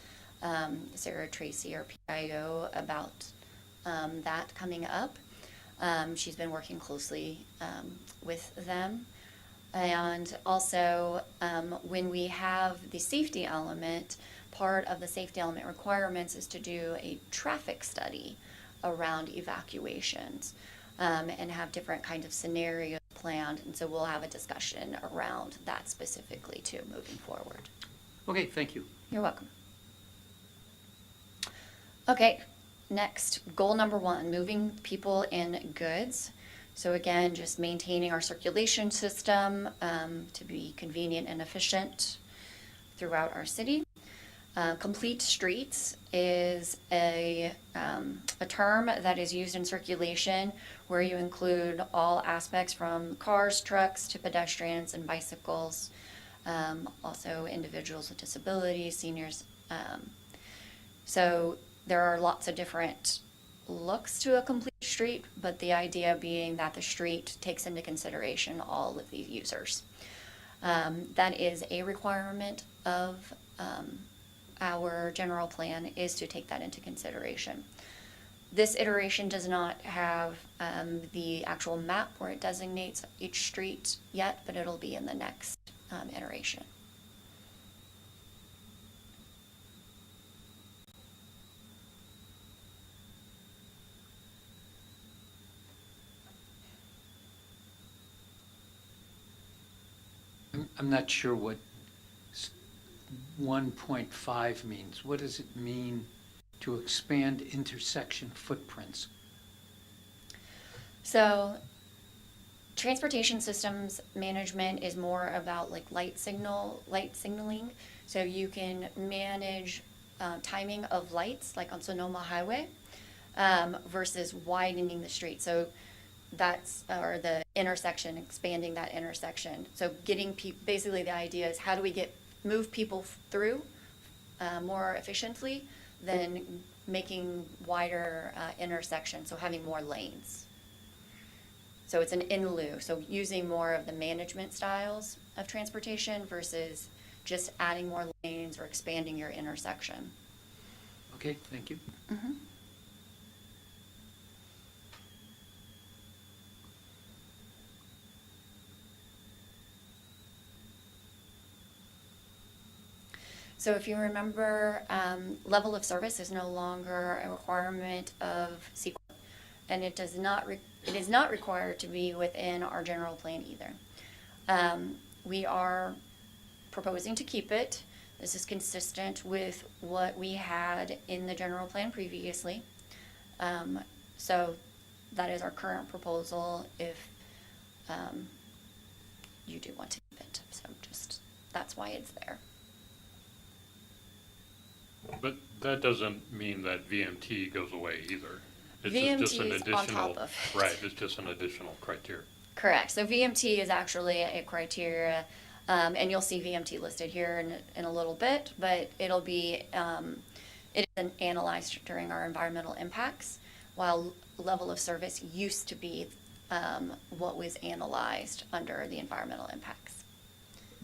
Sarah Tracy, our PIO, about that coming up. She's been working closely with them. And also, when we have the safety element, part of the safety element requirements is to do a traffic study around evacuations and have different kinds of scenarios planned. And so we'll have a discussion around that specifically too, moving forward. Okay, thank you. You're welcome. Okay, next, goal number 1, moving people and goods. So again, just maintaining our circulation system to be convenient and efficient throughout our city. Complete streets is a term that is used in circulation where you include all aspects from cars, trucks, to pedestrians and bicycles, also individuals with disabilities, seniors. So there are lots of different looks to a complete street, but the idea being that the street takes into consideration all of these users. That is a requirement of our general plan, is to take that into consideration. This iteration does not have the actual map where it designates each street yet, but it'll be in the next iteration. I'm not sure what 1.5 means. What does it mean to expand intersection footprints? So transportation systems management is more about like light signaling. So you can manage timing of lights, like on Sonoma Highway, versus widening the street. So that's, or the intersection, expanding that intersection. So getting basically the idea is how do we move people through more efficiently than making wider intersections, so having more lanes. So it's an in lieu, so using more of the management styles of transportation versus just adding more lanes or expanding your intersection. Okay, thank you. Mm-hmm. So if you remember, level of service is no longer a requirement of CEQA, and it is not required to be within our general plan either. We are proposing to keep it. This is consistent with what we had in the general plan previously. So that is our current proposal if you do want to keep it. So just, that's why it's there. But that doesn't mean that VMT goes away either. It's VMT just an is additional, on top of it. right, it's just an additional criteria. Correct. So VMT is actually a criteria, and you'll see VMT listed here in a little bit, but it'll be, it is analyzed during our environmental impacts, while level of service used to be what was analyzed under the environmental impacts.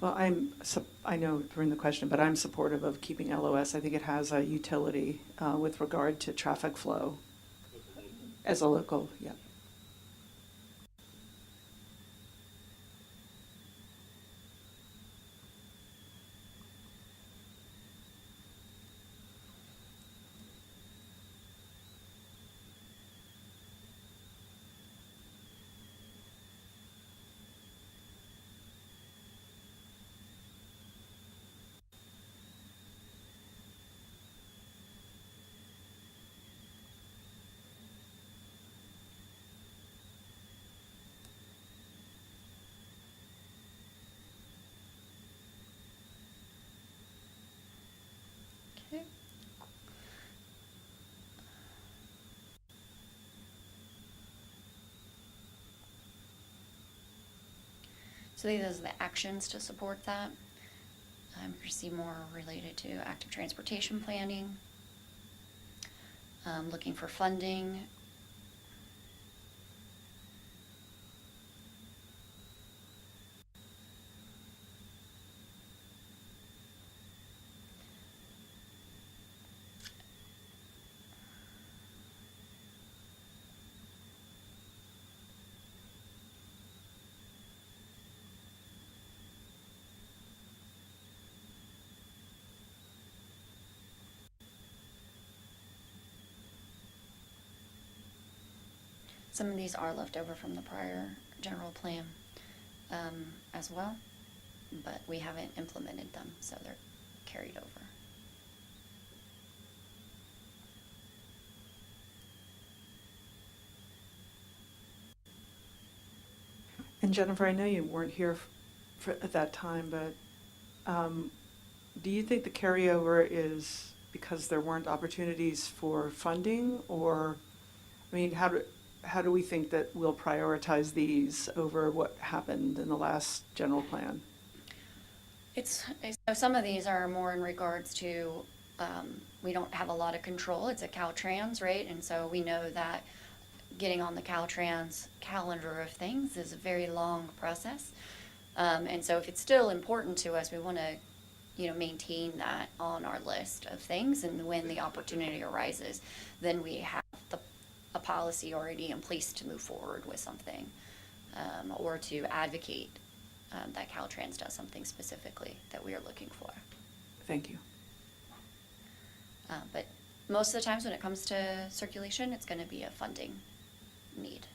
Well, I know during the question, but I'm supportive of keeping LOS. I think it has a utility with regard to traffic flow as a local, yeah. Okay. So these are the actions to support that. You see more related to active transportation planning, looking for funding. Some of these are left over from the prior general plan as well, but we haven't implemented them, so they're carried over. And Jennifer, I know you weren't here at that time, but do you think the carryover is because there weren't opportunities for funding, or, I mean, how do we think that we'll prioritize these over what happened in the last general plan? So some of these are more in regards to, we don't have a lot of control. It's a Caltrans, right? And so we know that getting on the Caltrans calendar of things is a very long process. And so if it's still important to us, we want to, maintain that on our list of things. And when the opportunity arises, then we have a policy already in place to move forward with something, or to advocate that Caltrans does something specifically that we are looking for. Thank you. But most of the times when it comes to circulation, it's going to be a funding need.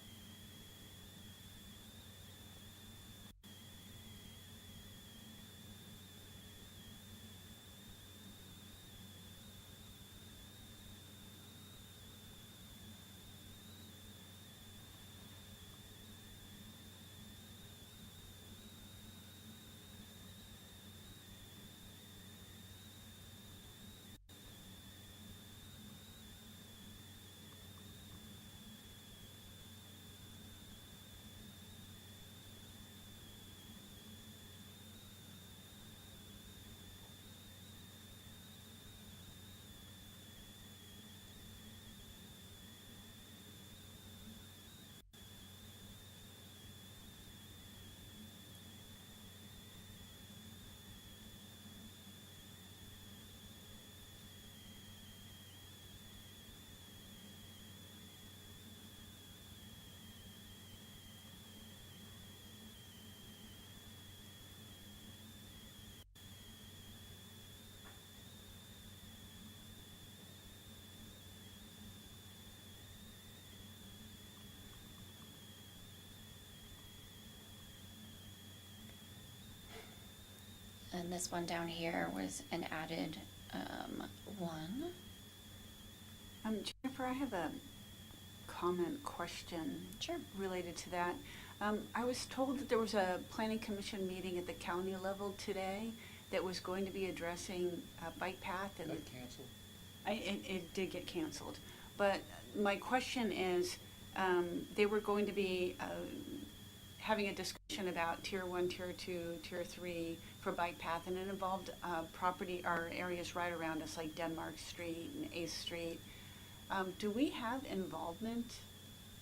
And this one down here was an added one. Jennifer, I have a comment question Sure. related to that. I was told that there was a planning commission meeting at the county level today that was going to be addressing bike path and. Canceled. It did get canceled. But my question is, they were going to be having a discussion about tier 1, tier 2, tier 3 for bike path, and it involved property or areas right around us like Denmark Street and 8th Street. Do we have involvement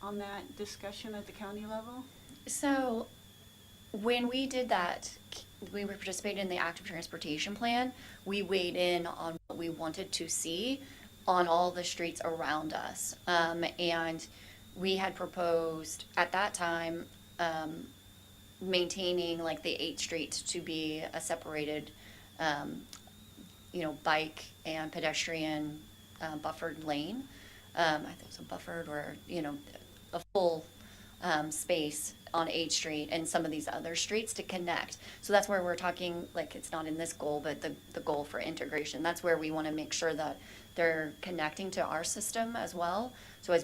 on that discussion at the county level? So when we did that, we participated in the active transportation plan. We weighed in on what we wanted to see on all the streets around us. And we had proposed at that time maintaining like the 8th Street to be a separated, bike and pedestrian buffered lane. I think it was a buffered or, a full space on 8th Street and some of these other streets to connect. So that's where we're talking, like, it's not in this goal, but the goal for integration. That's where we want to make sure that they're connecting to our system as well. So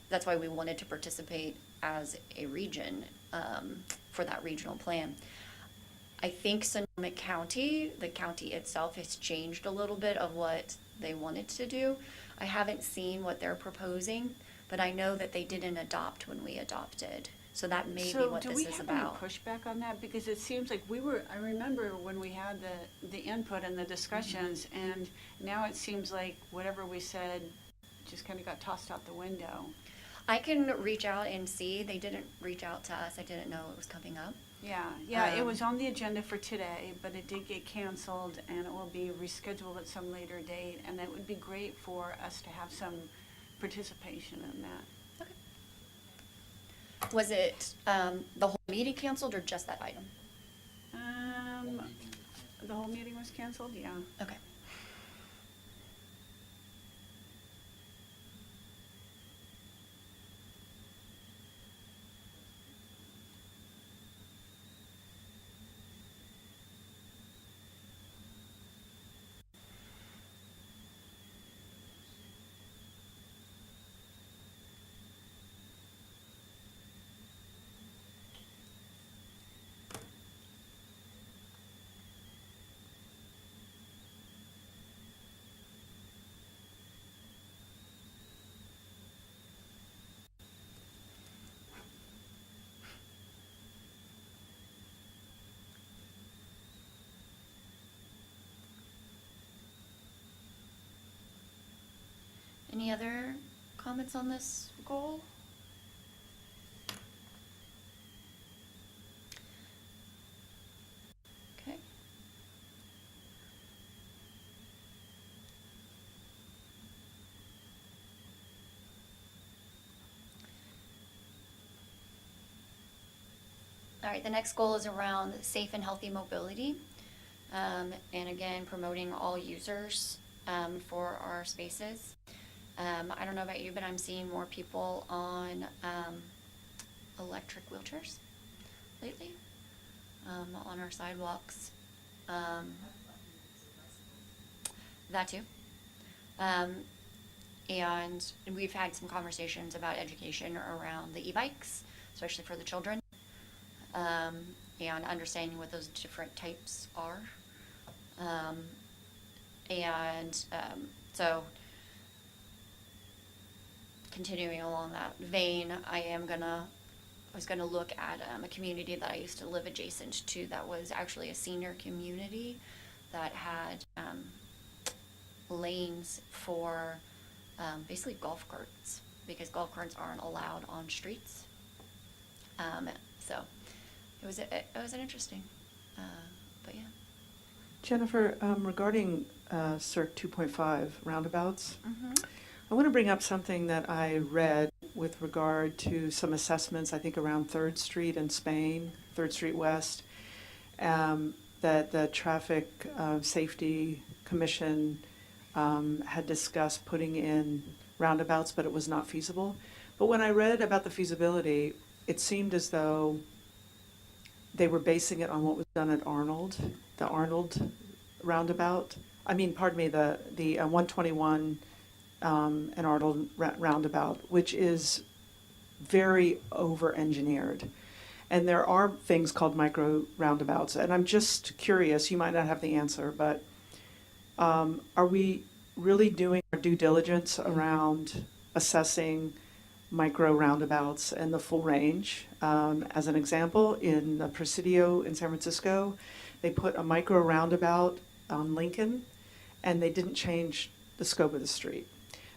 that's why we wanted to participate as a region for that regional plan. I think Sonoma County, the county itself, has changed a little bit of what they wanted to do. I haven't seen what they're proposing, but I know that they didn't adopt when we adopted. So that may be what this is about. So do we have any pushback on that? Because it seems like I remember when we had the input and the discussions, and now it seems like whatever we said just kind of got tossed out the window. I can reach out and see. They didn't reach out to us. I didn't know it was coming up. Yeah, it was on the agenda for today, but it did get canceled, and it will be rescheduled at some later date, and it would be great for us to have some participation in that. Was it the whole meeting canceled or just that item? The whole meeting was canceled, yeah. Okay. Any other comments on this goal? Okay. All right, the next goal is around safe and healthy mobility. And again, promoting all users for our spaces. I don't know about you, but I'm seeing more people on electric wheelchairs lately on our sidewalks. That too. And we've had some conversations about education around the e-bikes, especially for the children, and understanding what those different types are. So continuing along that vein, I was gonna look at a community that I used to live adjacent to that was actually a senior community that had lanes for basically golf carts, because golf carts aren't allowed on streets. So it was an interesting, but yeah. Jennifer, regarding CERC 2.5 roundabouts, Mm-hmm. I want to bring up something that I read with regard to some assessments, I think around 3rd Street in Spain, 3rd Street West, that the Traffic Safety Commission had discussed putting in roundabouts, but it was not feasible. But when I read about the feasibility, it seemed as though they were basing it on what was done at Arnold, the Arnold roundabout. I mean, pardon me, the 121 and Arnold roundabout, which is very over-engineered. And there are things called micro roundabouts, and I'm just curious, you might not have the answer, but are we really doing our due diligence around assessing micro roundabouts and the full range? As an example, in the Presidio in San Francisco, they put a micro roundabout on Lincoln, and they didn't change the scope of the street.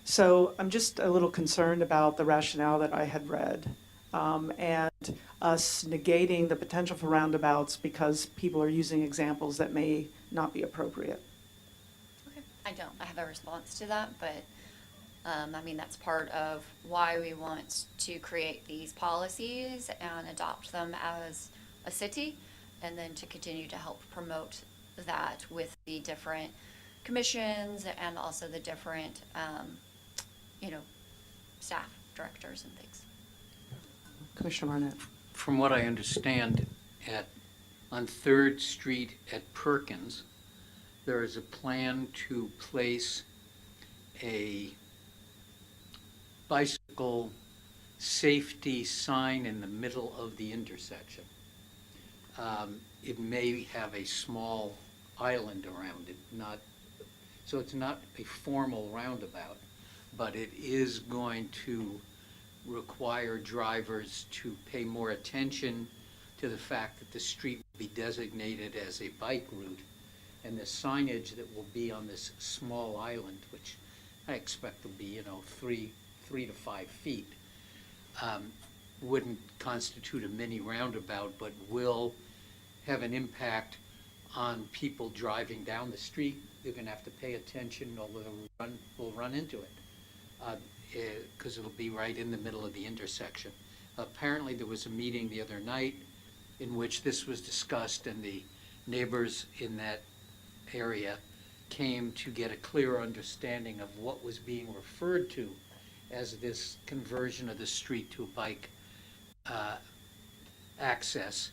So I'm just a little concerned about the rationale that I had read, and us negating the potential for roundabouts because people are using examples that may not be appropriate. Okay. I don't have a response to that, but I mean, that's part of why we want to create these policies and adopt them as a city, and then to continue to help promote that with the different commissions and also the different, staff directors and things. Commissioner Barnett. From what I understand, on 3rd Street at Perkins, there is a plan to place a bicycle safety sign in the middle of the intersection. It may have a small island around it, so it's not a formal roundabout, but it is going to require drivers to pay more attention to the fact that the street will be designated as a bike route, and the signage that will be on this small island, which I expect will be, 3 to 5 feet, wouldn't constitute a mini roundabout, but will have an impact on people driving down the street. They're going to have to pay attention, or they'll run into it, because it'll be right in the middle of the intersection. Apparently, there was a meeting the other night in which this was discussed, and the neighbors in that area came to get a clearer understanding of what was being referred to as this conversion of the street to a bike access,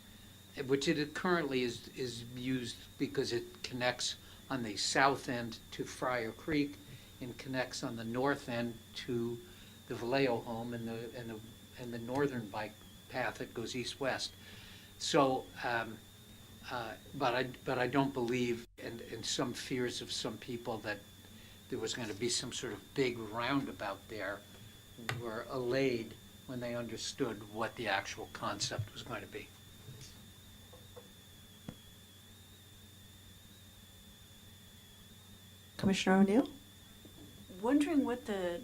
which it currently is used because it connects on the south end to Friar Creek and connects on the north end to the Vallejo home and the northern bike path that goes east-west. So, but I don't believe, and some fears of some people, that there was going to be some sort of big roundabout there were allayed when they understood what the actual concept was going to be. Commissioner O'Neill? Wondering what the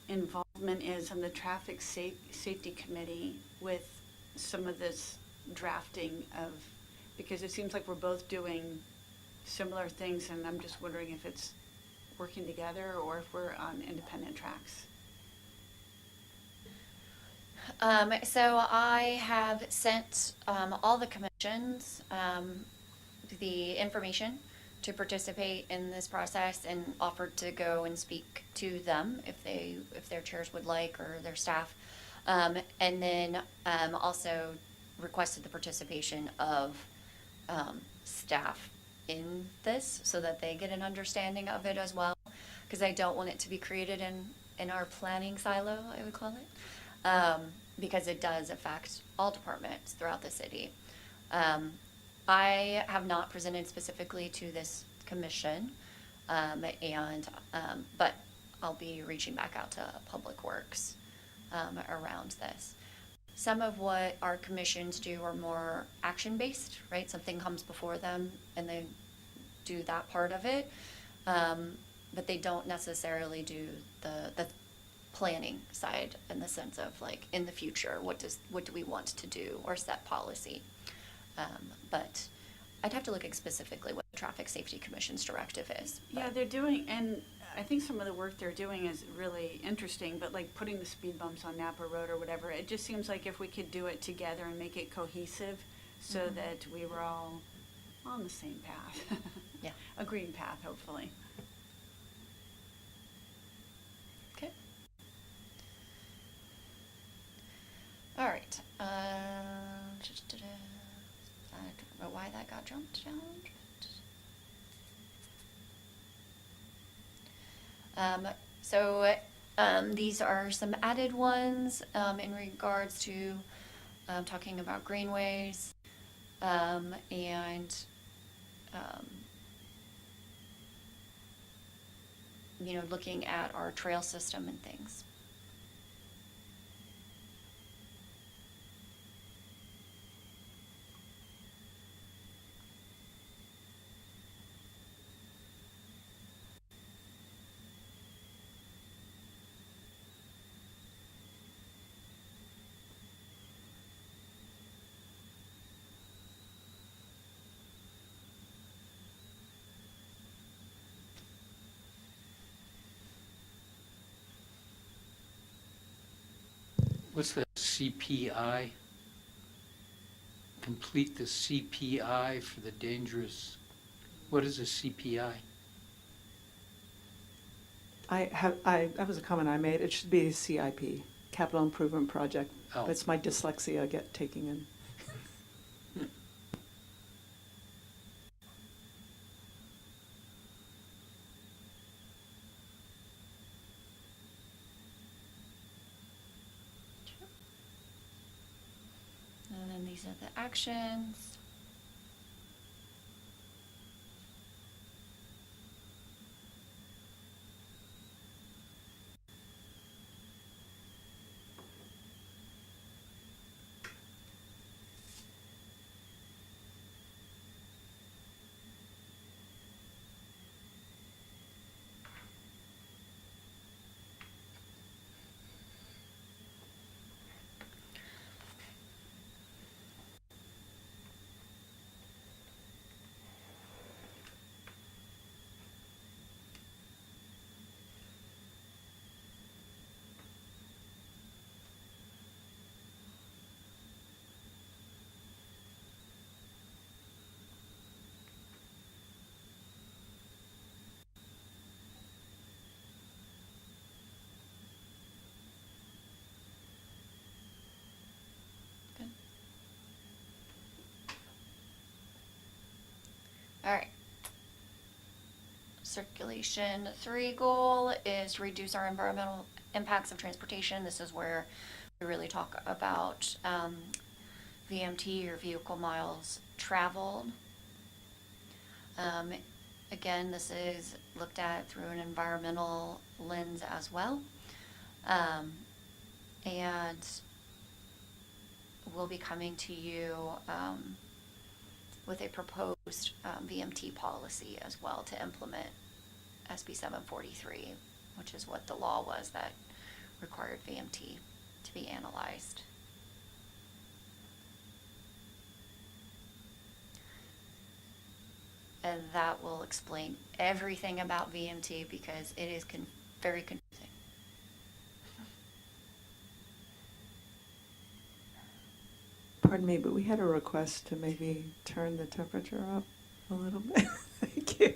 involvement is on the Traffic Safety Committee with some of this drafting of, because it seems like we're both doing similar things, and I'm just wondering if it's working together or if we're on independent tracks. So I have sent all the commissions the information to participate in this process, and offered to go and speak to them if their chairs would like, or their staff, and then also requested the participation of staff in this so that they get an understanding of it as well, because I don't want it to be created in our planning silo, I would call it, because it does affect all departments throughout the city. I have not presented specifically to this commission, but I'll be reaching back out to Public Works around this. Some of what our commissions do are more action-based, right? Something comes before them and they do that part of it, but they don't necessarily do the planning side, in the sense of, like, in the future, what do we want to do, or set policy. But I'd have to look at specifically what the Traffic Safety Commission's directive is. Yeah, they're doing, and I think some of the work they're doing is really interesting, but like putting the speed bumps on Napa Road or whatever, it just seems like if we could do it together and make it cohesive so that we were all on the same path. Yeah. A green path, hopefully. Okay. All right. I don't know why that got jumped down. These are some added ones in regards to talking about greenways and looking at our trail system and things. What's the CPI? Complete the CPI for the dangerous, what is a CPI? That was a comment I made. It should be CIP, Capital Improvement Project. Oh. It's my dyslexia I get taking in. And then these are the actions. Good. All right. Circulation 3 goal is reduce our environmental impacts of transportation. This is where we really talk about VMT, or vehicle miles traveled. Again, this is looked at through an environmental lens as well. And we'll be coming to you with a proposed VMT policy as well to implement SB 743, which is what the law was that required VMT to be analyzed. And that will explain everything about VMT because it is very confusing. Pardon me, but we had a request to maybe turn the temperature up a little bit. Thank you.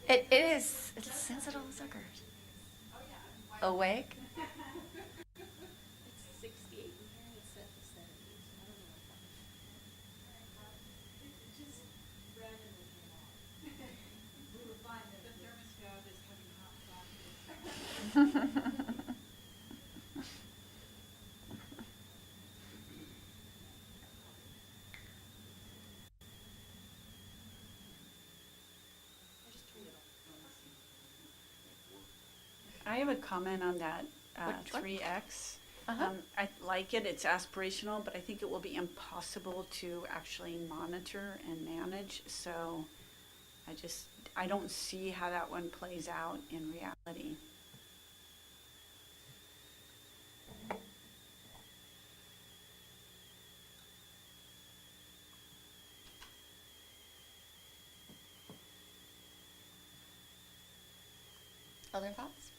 It is. It's sensitive suckers. Awake? It's 68 in here, it's set to 70, so I don't know what that is. It just randomly came on. We were fine, the thermostat is having hot flashes. I have a comment on that Which one? 3X. Uh-huh. I like it, it's aspirational, but I think it will be impossible to actually monitor and manage. So I don't see how that one plays out in reality. Other thoughts?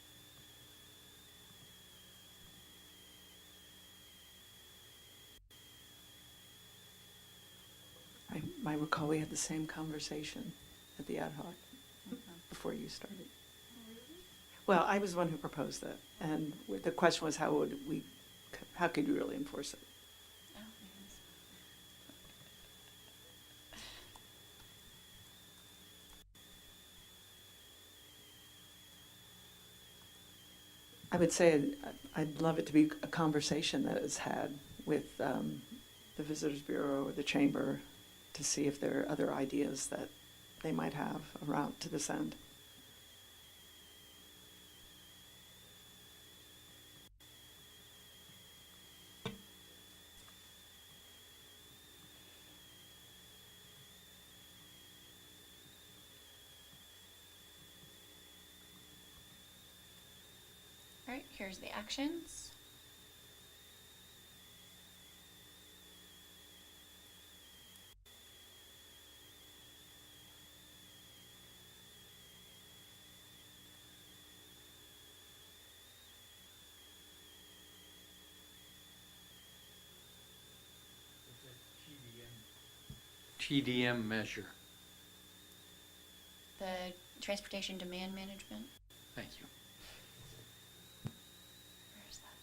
I recall we had the same conversation at the ad hoc before you started. Well, I was the one who proposed it, and the question was how could we really enforce it? Oh, yes. I would say I'd love it to be a conversation that is had with the Visitors Bureau or the Chamber to see if there are other ideas that they might have around to this end. All right, here's the actions. TDM measure. The transportation demand management. Thank you. Where's that?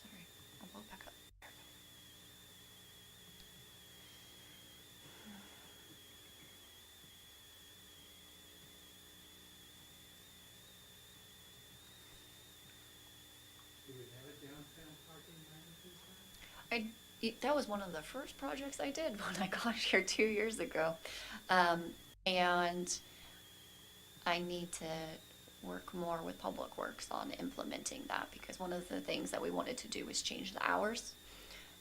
Sorry, I'll blow it back up. There we go. That was one of the first projects I did when I got here 2 years ago. And I need to work more with Public Works on implementing that, because one of the things that we wanted to do was change the hours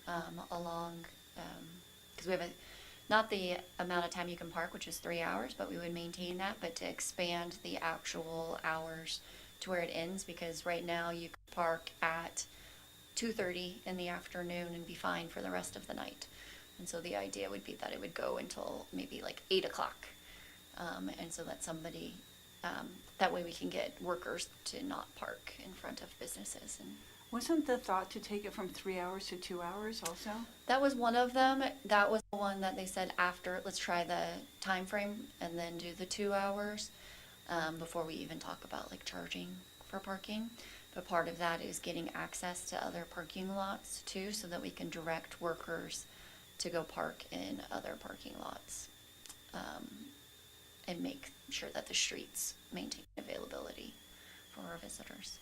because we have not the amount of time you can park, which is 3 hours, but we would maintain that, but to expand the actual hours to where it ends, because right now you can park at 2:30 in the afternoon and be fine for the rest of the night. And so the idea would be that it would go until maybe like 8 o'clock. And so that somebody, that way we can get workers to not park in front of businesses. And Wasn't the thought to take it from 3 hours to 2 hours also? that was one of them. That was the one that they said after, let's try the time frame and then do the 2 hours before we even talk about like charging for parking. But part of that is getting access to other parking lots too, so that we can direct workers to go park in other parking lots and make sure that the streets maintain availability for our visitors.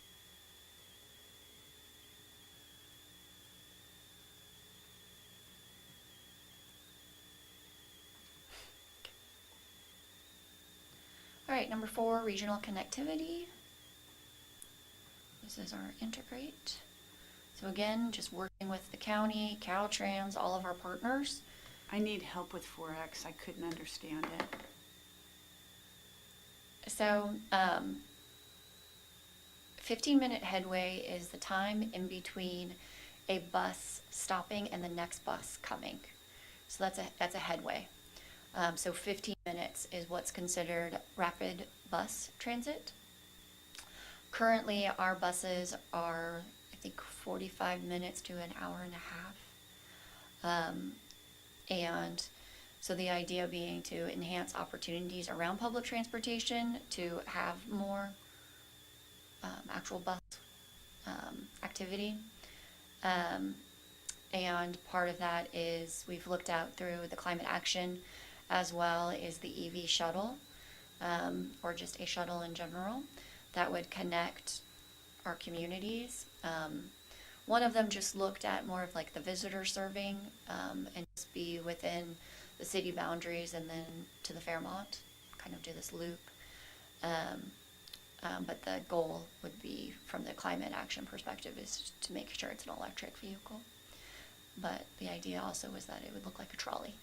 All right, number 4, regional connectivity. This is our integrate. So again, just working with the county, Caltrans, all of our partners. I need help with 4X. I couldn't understand it. So 15-minute headway is the time in between a bus stopping and the next bus coming. So that's a headway. So 15 minutes is what's considered rapid bus transit. Currently, our buses are, I think, 45 minutes to an hour and a half. And so the idea being to enhance opportunities around public transportation, to have more actual bus activity. And part of that is we've looked out through the climate action, as well as the EV shuttle, or just a shuttle in general, that would connect our communities. One of them just looked at more of like the visitor serving and just be within the city boundaries and then to the Fairmont, kind of do this loop. But the goal would be, from the climate action perspective, is to make sure it's an electric vehicle. But the idea also was that it would look like a trolley.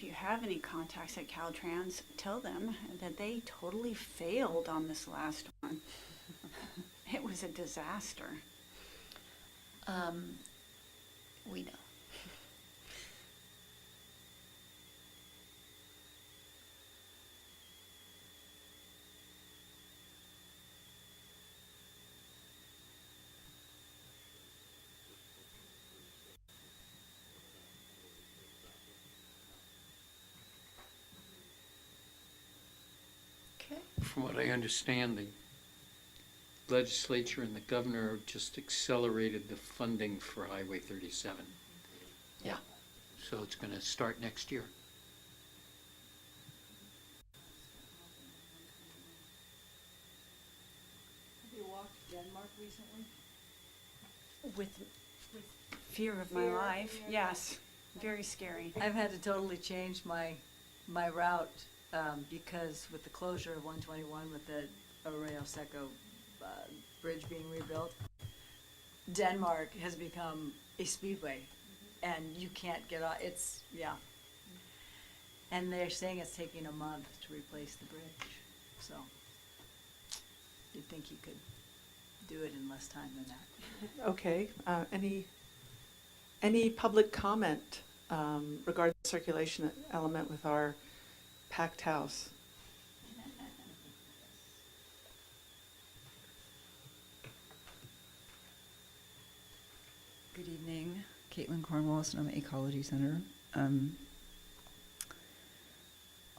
you have any contacts at Caltrans, tell them that they totally failed on this last one. It was a disaster. We know. Okay. From what I understand, the legislature and the governor just accelerated the funding for Highway 37. Yeah. So it's going to start next year. Have you walked Denmark recently? With fear of my life, yes, very scary. I've had to totally change my route because with the closure of 121 with the Arroyo Seco bridge being rebuilt, Denmark has become a speedway, and you can't get off. It's and they're saying it's taking a month to replace the bridge. So you'd think you could do it in less time than that. Okay, any public comment regarding the circulation element with our packed house? Good evening, Caitlin Cornwall, Sonoma Ecology Center. On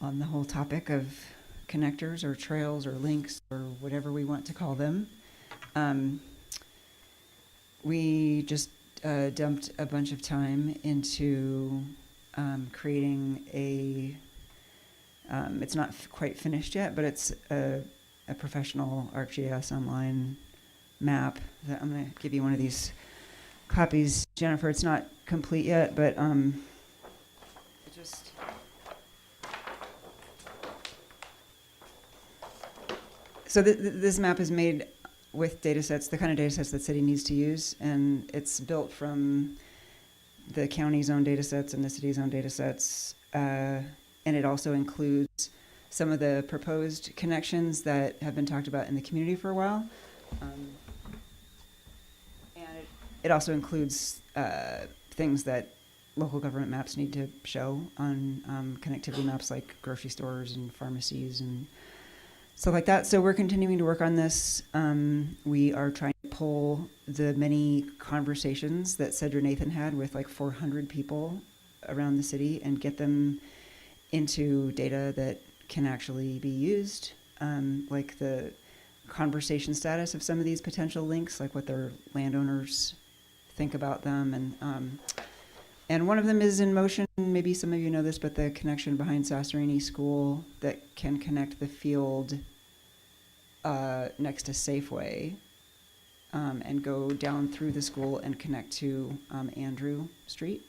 the whole topic of connectors or trails or links or whatever we want to call them, we just dumped a bunch of time into creating a, it's not quite finished yet, but it's a professional ArcGIS online map that I'm going to give you one of these copies, Jennifer. It's not complete yet, but just so this map is made with data sets, the kind of data sets that city needs to use, and it's built from the county's own data sets and the city's own data sets, and it also includes some of the proposed connections that have been talked about in the community for a while. It also includes things that local government maps need to show on connectivity maps, like grocery stores and pharmacies and stuff like that. So we're continuing to work on this. We are trying to pull the many conversations that Cedra Nathan had with like 400 people around the city and get them into data that can actually be used, like the conversation status of some of these potential links, like what their landowners think about them, and one of them is in motion. Maybe some of you know this, but the connection behind Sasserini School that can connect the field next to Safeway and go down through the school and connect to Andrew Street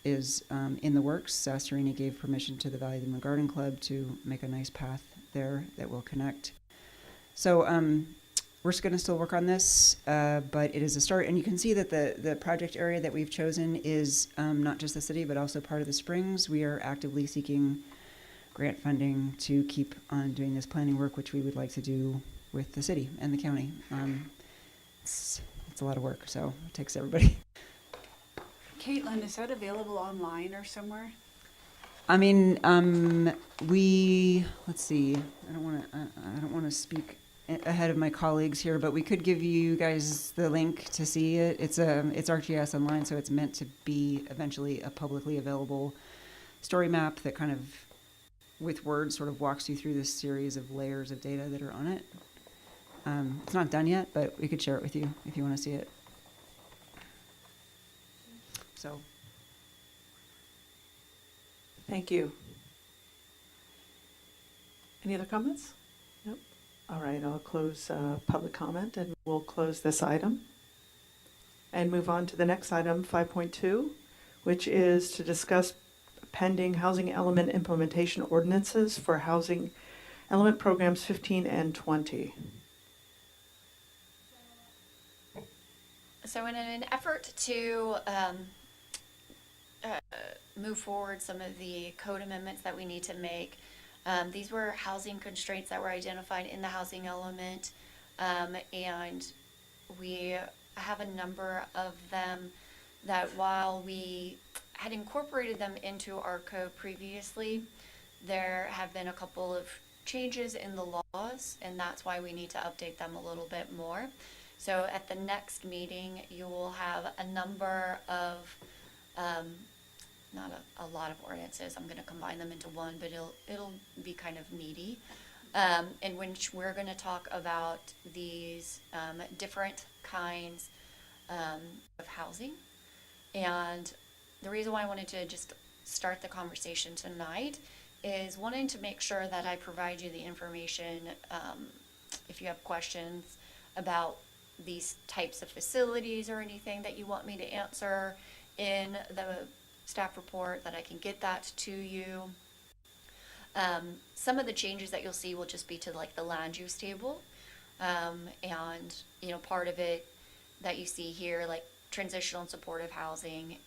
is in the works. Sasserini gave permission to the Valley of the Moon Garden Club to make a nice path there that will connect. So we're going to still work on this, but it is a start. And you can see that the project area that we've chosen is not just the city, but also part of the Springs. We are actively seeking grant funding to keep on doing this planning work, which we would like to do with the city and the county. It's a lot of work, so it takes everybody. Caitlin, is that available online or somewhere? I mean, let's see. I don't want to speak ahead of my colleagues here, but we could give you guys the link to see it. It's ArcGIS Online, so it's meant to be eventually a publicly available story map that kind of, with words, sort of walks you through this series of layers of data that are on it. It's not done yet, but we could share it with you if you want to see it. So. Thank you. Any other comments? Nope. All right, I'll close public comment and we'll close this item and move on to the next item, 5.2, which is to discuss pending housing element implementation ordinances for housing element programs 15 and 20. So in an effort to move forward some of the code amendments that we need to make. These were housing constraints that were identified in the housing element, and we have a number of them that while we had incorporated them into our code previously, there have been a couple of changes in the laws, and that's why we need to update them a little bit more. So at the next meeting, you will have a number of, not a lot of ordinances. I'm going to combine them into one, but it'll be kind of meaty. In which we're going to talk about these different kinds of housing. And the reason why I wanted to just start the conversation tonight is wanting to make sure that I provide you the information if you have questions about these types of facilities or anything that you want me to answer in the staff report, that I can get that to you. Some of the changes that you'll see will just be to like the land use table. And, you know, part of it that you see here, like transitional and supportive housing,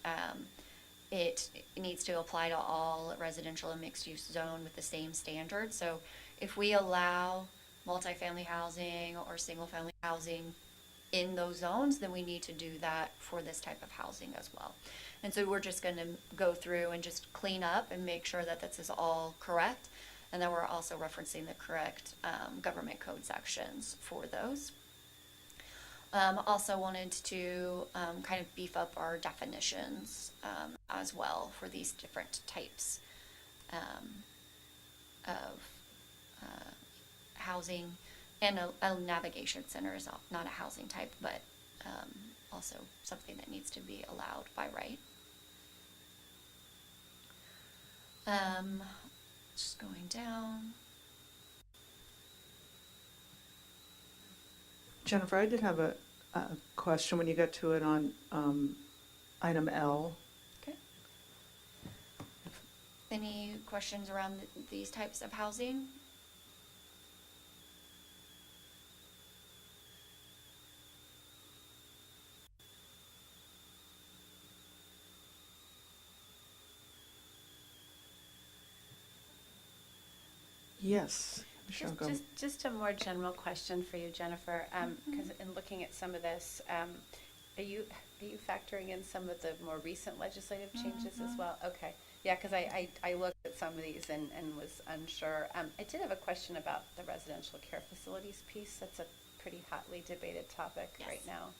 it needs to apply to all residential and mixed use zone with the same standards. So if we allow multifamily housing or single family housing in those zones, then we need to do that for this type of housing as well. And so we're just going to go through and just clean up and make sure that this is all correct, and that we're also referencing the correct government code sections for those. Also wanted to kind of beef up our definitions as well for these different types of housing. And a navigation center is not a housing type, but also something that needs to be allowed by right. Just going down. Jennifer, I did have a question when you got to it on item L. Okay. Any questions around these types of housing? Yes. Michelle, go. Just a more general question for you, Jennifer, because in looking at some of this, are you factoring in some of the more recent legislative changes as well? Okay, yeah, because I looked at some of these and was unsure. I did have a question about the residential care facilities piece. That's a pretty hotly debated topic right now,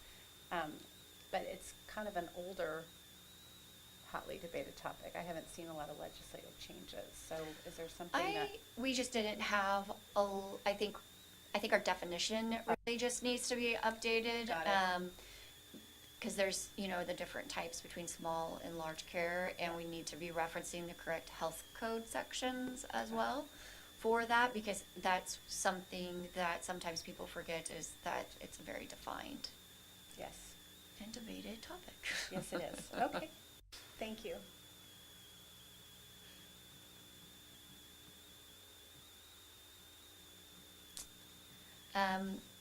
but it's kind of an older hotly debated topic. I haven't seen a lot of legislative changes. So is there something We just didn't have I think our definition really just needs to be updated. Got it. Because there's, you know, the different types between small and large care, and we need to be referencing the correct health code sections as well for that, because that's something that sometimes people forget, is that it's a very defined Yes. and debated topic. Yes, it is. Okay. Thank you.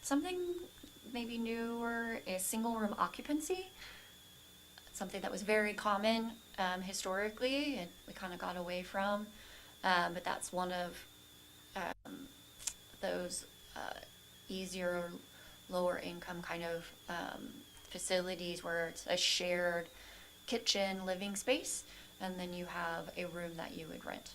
Something maybe newer is single room occupancy. Something that was very common historically, and we kind of got away from. But that's one of those easier, lower income kind of facilities where it's a shared kitchen, living space, and then you have a room that you would rent.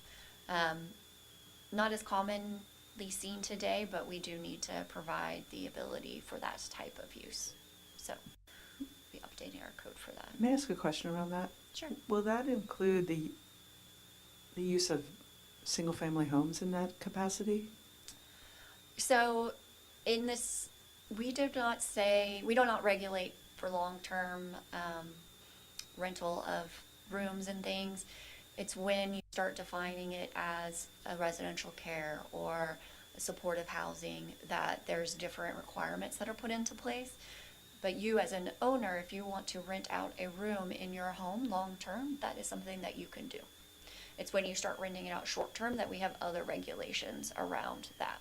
Not as commonly seen today, but we do need to provide the ability for that type of use. So we'll be updating our code for that. May I ask a question around that? Sure. Will that include the use of single-family homes in that capacity? So in this, we do not regulate for long-term rental of rooms and things. It's when you start defining it as a residential care or a supportive housing that there's different requirements that are put into place. But you as an owner, if you want to rent out a room in your home long-term, that is something that you can do. It's when you start renting it out short-term that we have other regulations around that.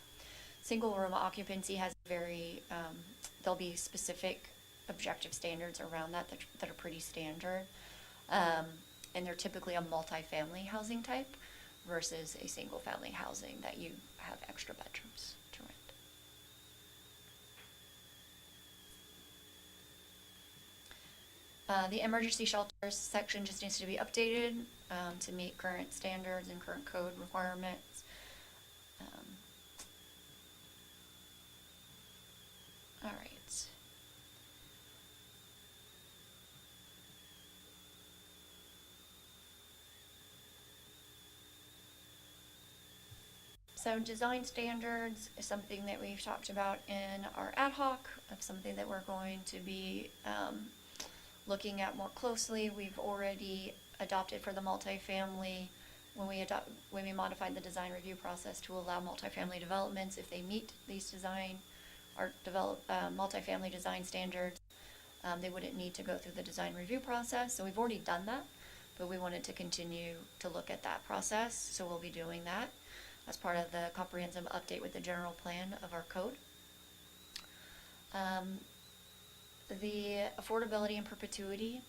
Single room occupancy has there'll be specific objective standards around that are pretty standard. and they're typically a multifamily housing type versus a single-family housing that you have extra bedrooms to rent. The emergency shelters section just needs to be updated to meet current standards and current code requirements. All right. So design standards is something that we've talked about in our ad hoc, of something that we're going to be looking at more closely. We've already adopted for the multifamily, when we modified the design review process to allow multifamily developments, if they meet these design or develop multifamily design standards, they wouldn't need to go through the design review process. So we've already done that, but we wanted to continue to look at that process. So we'll be doing that as part of the comprehensive update with the general plan of our code. The affordability and perpetuity,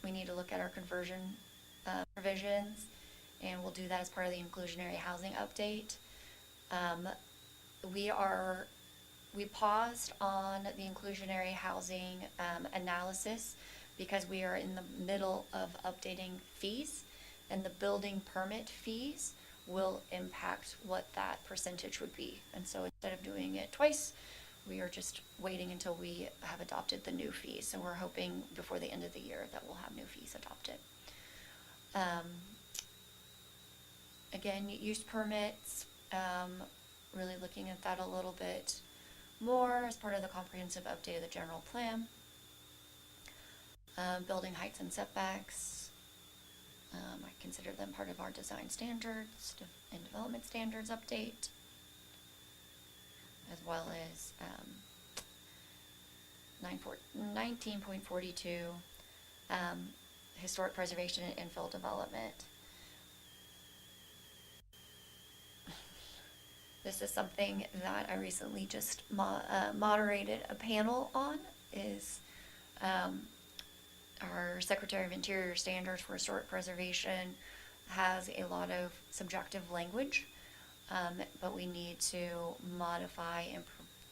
we need to look at our conversion provisions, and we'll do that as part of the inclusionary housing update. We paused on the inclusionary housing analysis because we are in the middle of updating fees, and the building permit fees will impact what that percentage would be. And so instead of doing it twice, we are just waiting until we have adopted the new fees. So we're hoping before the end of the year that we'll have new fees adopted. Again, use permits, really looking at that a little bit more as part of the comprehensive update of the general plan. Building heights and setbacks, I consider them part of our design standards and development standards update, as well as 19.42, historic preservation and infill development. This is something that I recently just moderated a panel on, is our Secretary of Interior standards for historic preservation has a lot of subjective language, but we need to modify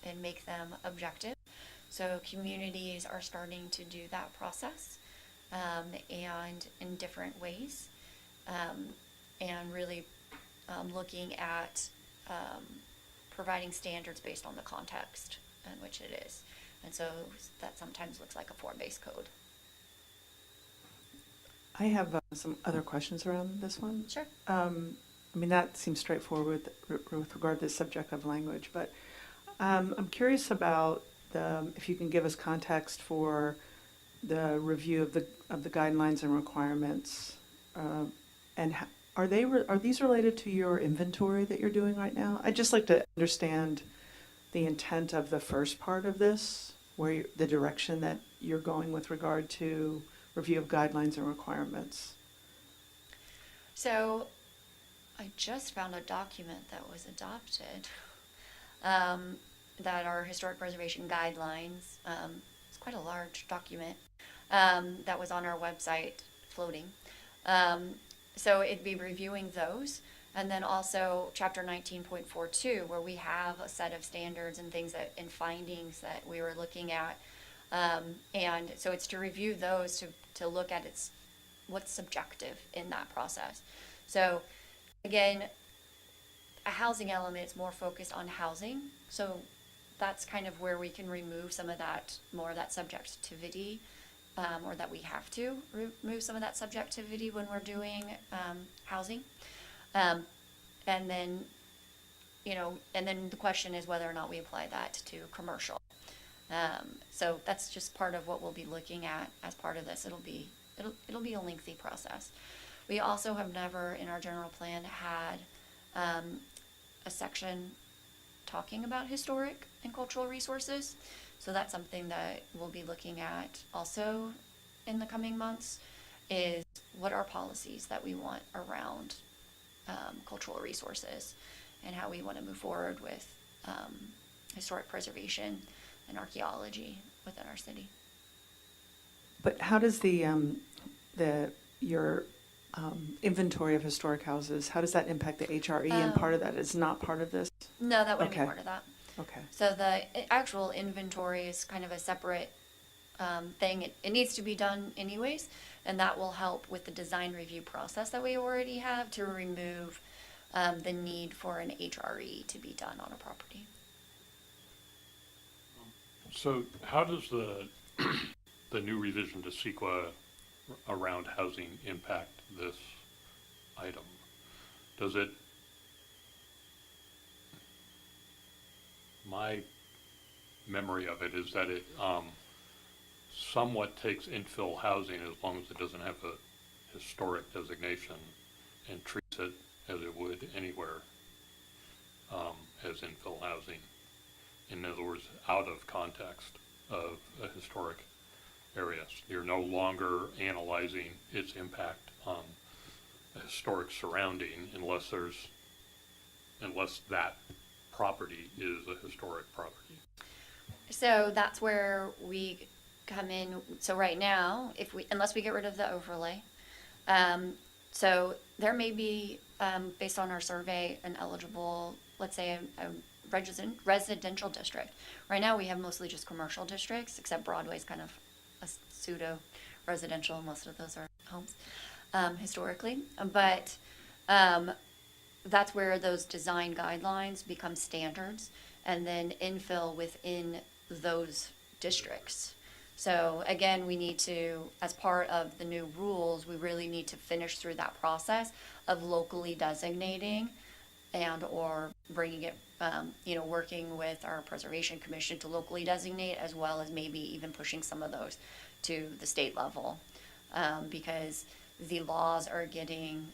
and make them objective. So communities are starting to do that process, and in different ways, and really looking at providing standards based on the context in which it is. And so that sometimes looks like a form-based code. I have some other questions around this one. Sure. I mean, that seems straightforward with regard to subjective language, but I'm curious about if you can give us context for the review of the guidelines and requirements, and are these related to your inventory that you're doing right now? I'd just like to understand the intent of the first part of this, the direction that you're going with regard to review of guidelines and requirements. So I just found a document that was adopted, that are historic preservation guidelines. It's quite a large document that was on our website floating. So it'd be reviewing those. And then also chapter 19.42, where we have a set of standards and things and findings that we were looking at. And so it's to review those, to look at what's subjective in that process. So again, a housing element is more focused on housing. So that's kind of where we can remove some of that, more of that subjectivity, or that we have to remove some of that subjectivity when we're doing housing. And then, and then the question is whether or not we apply that to commercial. So that's just part of what we'll be looking at as part of this. It'll be a lengthy process. We also have never in our general plan had a section talking about historic and cultural resources. So that's something that we'll be looking at also in the coming months, is what are policies that we want around cultural resources and how we want to move forward with historic preservation and archaeology within our city. But how does the your inventory of historic houses, how does that impact the HRE? And part of that is not part of this? No, that wouldn't be Okay. part of that. Okay. So the actual inventory is kind of a separate thing. It needs to be done anyways, and that will help with the design review process that we already have to remove the need for an HRE to be done on a property. So how does the, the new revision to CEQA around housing impact this item? Does it, my memory of it is that it somewhat takes infill housing as long as it doesn't have a historic designation and treats it as it would anywhere as infill housing. In other words, out of context of a historic area. You're no longer analyzing its impact on a historic surrounding unless that property is a historic property. So that's where we come in. So right now, unless we get rid of the overlay, so there may be, based on our survey, an eligible, let's say a residential district. Right now we have mostly just commercial districts, except Broadway's kind of a pseudo residential. Most of those are homes historically, but that's where those design guidelines become standards and then infill within those districts. So again, we need to, as part of the new rules, we really need to finish through that process of locally designating and or bringing it, working with our Preservation Commission to locally designate, as well as maybe even pushing some of those to the state level, because the laws are getting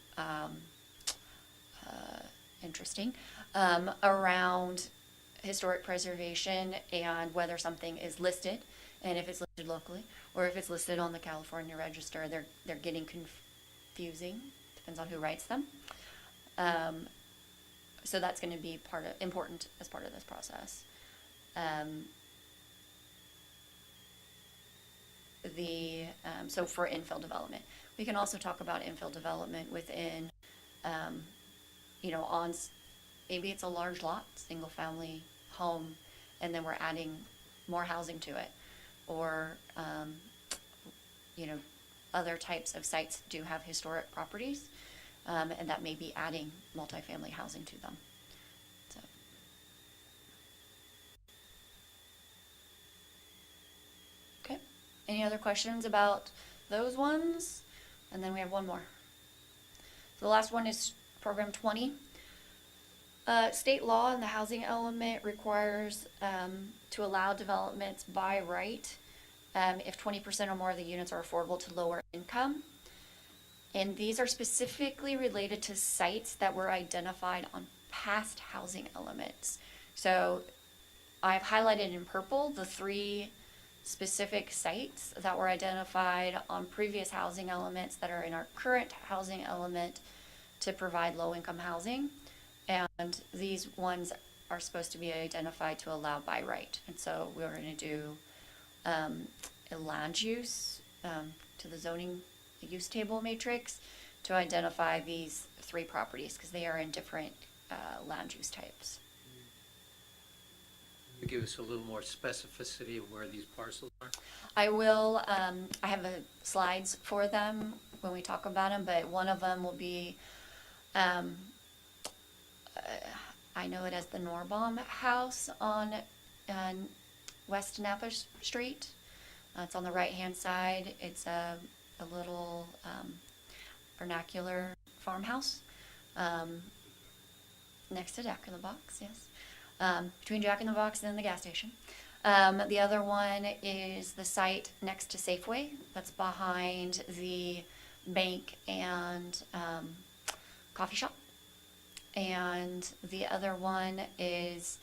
interesting around historic preservation and whether something is listed, and if it's listed locally or if it's listed on the California Register. They're getting confusing. Depends on who writes them. So that's going to be important as part of this process. So for infill development, we can also talk about infill development within, maybe it's a large lot, single family home, and then we're adding more housing to it, or other types of sites do have historic properties, and that may be adding multifamily housing to them. So. Okay. Any other questions about those ones? And then we have one more. So the last one is Program 20. State law in the housing element requires to allow developments by right if 20% or more of the units are affordable to lower income. And these are specifically related to sites that were identified on past housing elements. So I've highlighted in purple the 3 specific sites that were identified on previous housing elements that are in our current housing element to provide low-income housing. And these ones are supposed to be identified to allow by right. And so we're going to do a land use to the zoning use table matrix to identify these 3 properties because they are in different land use types. Give us a little more specificity of where these parcels are. I will, I have slides for them when we talk about them, but one of them will be, I know it as the Norbaum House on West Napa Street. It's on the right-hand side. It's a little vernacular farmhouse next to Jack in the Box, yes. Between Jack in the Box and the gas station. The other one is the site next to Safeway. That's behind the bank and coffee shop. And the other one is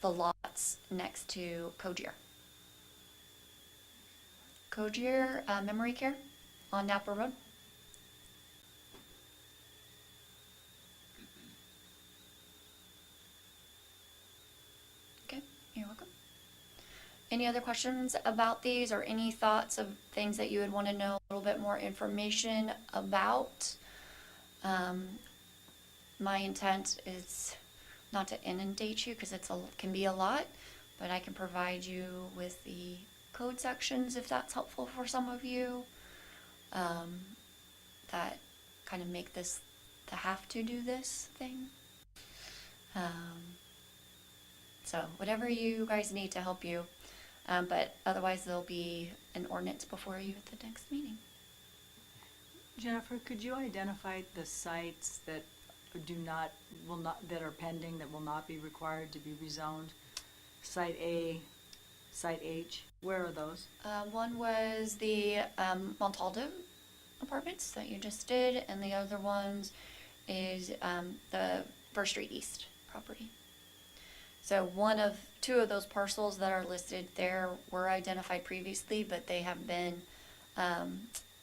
the lots next to Cogier. Cogier Memory Care on Napa Road. Okay, you're welcome. any other questions about these or any thoughts of things that you would want to know a little bit more information about? My intent is not to inundate you because can be a lot, but I can provide you with the code sections if that's helpful for some of you. That kind of make this the have to do this thing. So whatever you guys need to help you, but otherwise there'll be an ordinance before you at the next meeting. Jennifer, could you identify the sites that that are pending, that will not be required to be rezoned? Site A, Site H, where are those? One was the Montaldo apartments that you just did, and the other ones is the First Street East property. So two of those parcels that are listed there were identified previously, but they have been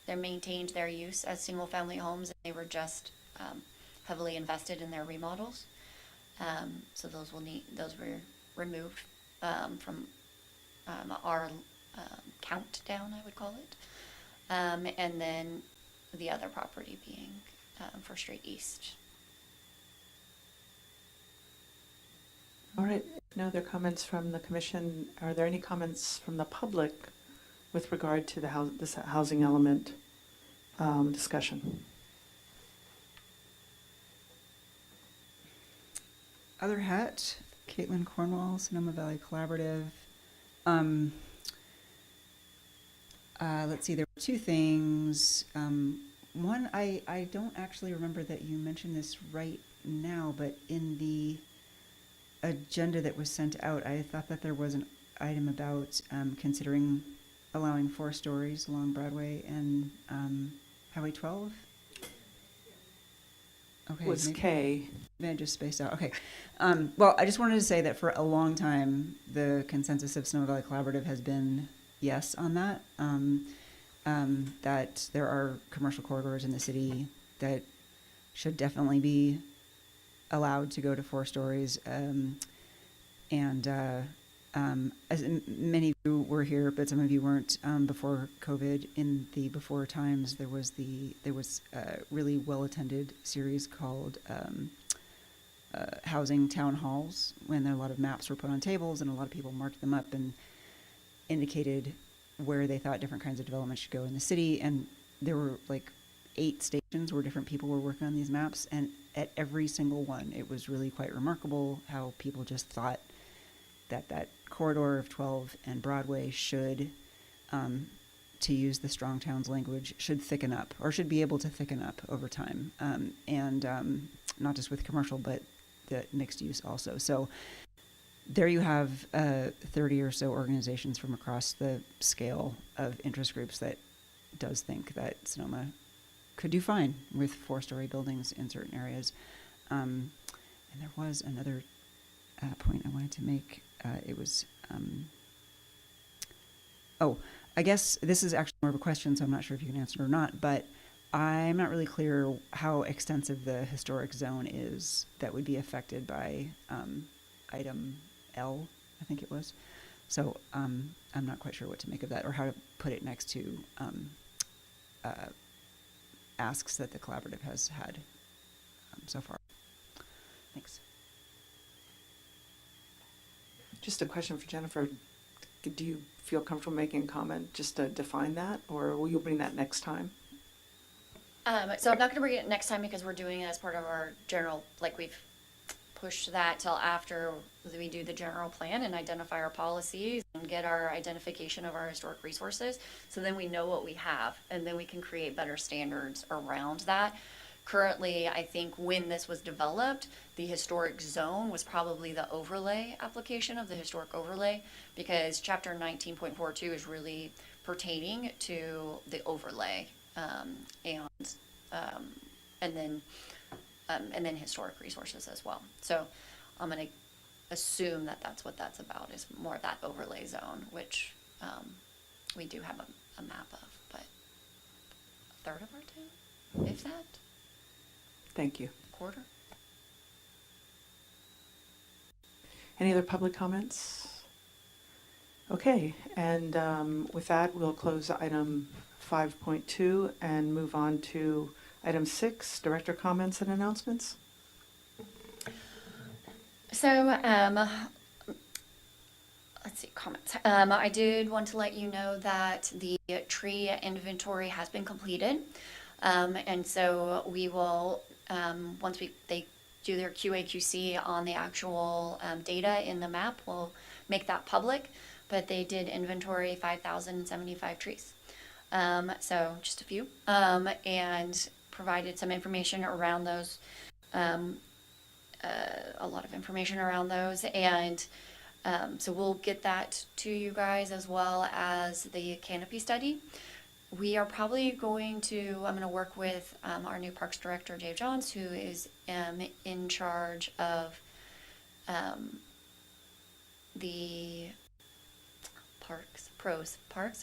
they maintained their use as single-family homes, and they were just heavily invested in their remodels. So those were removed from our countdown, I would call it. And then the other property being First Street East. All right, no other comments from the commission. Are there any comments from the public with regard to this housing element discussion? Other hat, Caitlin Cornwall, Sonoma Valley Collaborative. Let's see, there were two things. One, I don't actually remember that you mentioned this right now, but in the agenda that was sent out, I thought that there was an item about considering allowing 4 stories along Broadway and Highway 12. Okay, Was maybe- K. Maybe I just spaced out. Okay. Well, I just wanted to say that for a long time, the consensus of Sonoma Valley Collaborative has been yes on that. That there are commercial corridors in the city that should definitely be allowed to go to 4 stories. As many of you were here, but some of you weren't, before COVID. In the before times, there was a really well-attended series called Housing Town Halls, when a lot of maps were put on tables and a lot of people marked them up and indicated where they thought different kinds of development should go in the city. And there were like 8 stations where different people were working on these maps, and at every single one, it was really quite remarkable how people just thought that corridor of 12 and Broadway should, to use the Strong Towns language, should thicken up, or should be able to thicken up over time. Not just with commercial, but the mixed use also. So there you have 30 or so organizations from across the scale of interest groups that does think that Sonoma could do fine with 4-story buildings in certain areas. And there was another point I wanted to make. It was, I guess this is actually more of a question, so I'm not sure if you can answer it or not, but I'm not really clear how extensive the historic zone is that would be affected by item L, I think it was. So I'm not quite sure what to make of that, or how to put it next to asks that the collaborative has had so far. Thanks. Just a question for Jennifer. Do you feel comfortable making a comment just to define that, or will you bring that next time? So I'm not going to bring it next time because we're doing it as part of our general, like we've pushed that till after we do the general plan and identify our policies and get our identification of our historic resources. So then we know what we have, and then we can create better standards around that. Currently, I think when this was developed, the historic zone was probably the overlay application of the historic overlay, because chapter 19.42 is really pertaining to the overlay, and then historic resources as well. So I'm going to assume that that's what that's about, is more that overlay zone, which we do have a map of, but a third of our town, if that. Thank you. Quarter. Any other public comments? Okay, and with that, we'll close item 5.2 and move on to item 6, director comments and announcements. So, let's see, comments. I did want to let you know that the tree inventory has been completed. And so we will, once they do their QA/QC on the actual data in the map, we'll make that public. But they did inventory 5,075 trees. So just a few, and provided some information around those, a lot of information around those. And so we'll get that to you guys as well as the canopy study. We are probably going to, I'm going to work with our new Parks Director, Dave Johns, who is in charge of the Parks,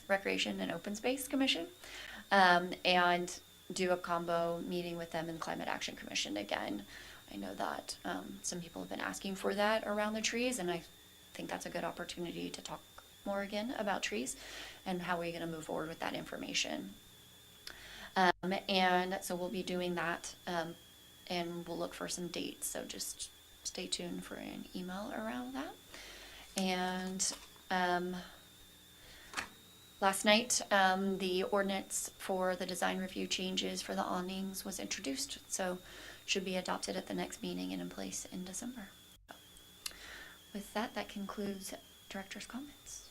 Recreation, and Open Space Commission, and do a combo meeting with them in Climate Action Commission again. I know that some people have been asking for that around the trees, and I think that's a good opportunity to talk more again about trees and how we're going to move forward with that information. And so we'll be doing that, and we'll look for some dates. So just stay tuned for an email around that. And last night, the ordinance for the design review changes for the awnings was introduced, so should be adopted at the next meeting and in place in December. With that, that concludes Director's comments.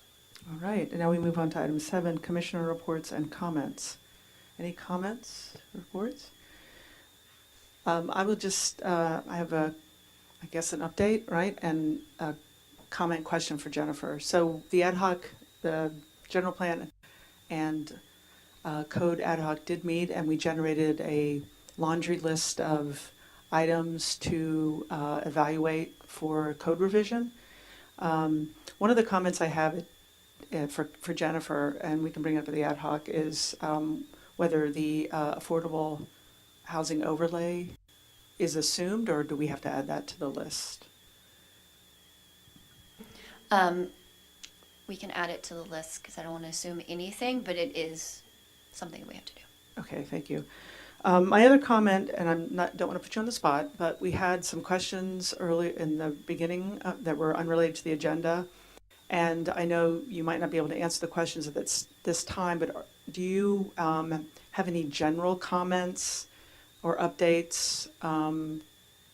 All right, and now we move on to item 7, commissioner reports and comments. Any comments, reports? I will just, I have I guess an update, right? And a comment question for Jennifer. So the ad hoc, the general plan and code ad hoc did meet, and we generated a laundry list of items to evaluate for code revision. One of the comments I have for Jennifer, and we can bring it up at the ad hoc, is whether the affordable housing overlay is assumed, or do we have to add that to the list? We can add it to the list because I don't want to assume anything, but it is something we have to do. Okay, thank you. My other comment, and don't want to put you on the spot, but we had some questions early in the beginning that were unrelated to the agenda. And I know you might not be able to answer the questions at this time, but do you have any general comments or updates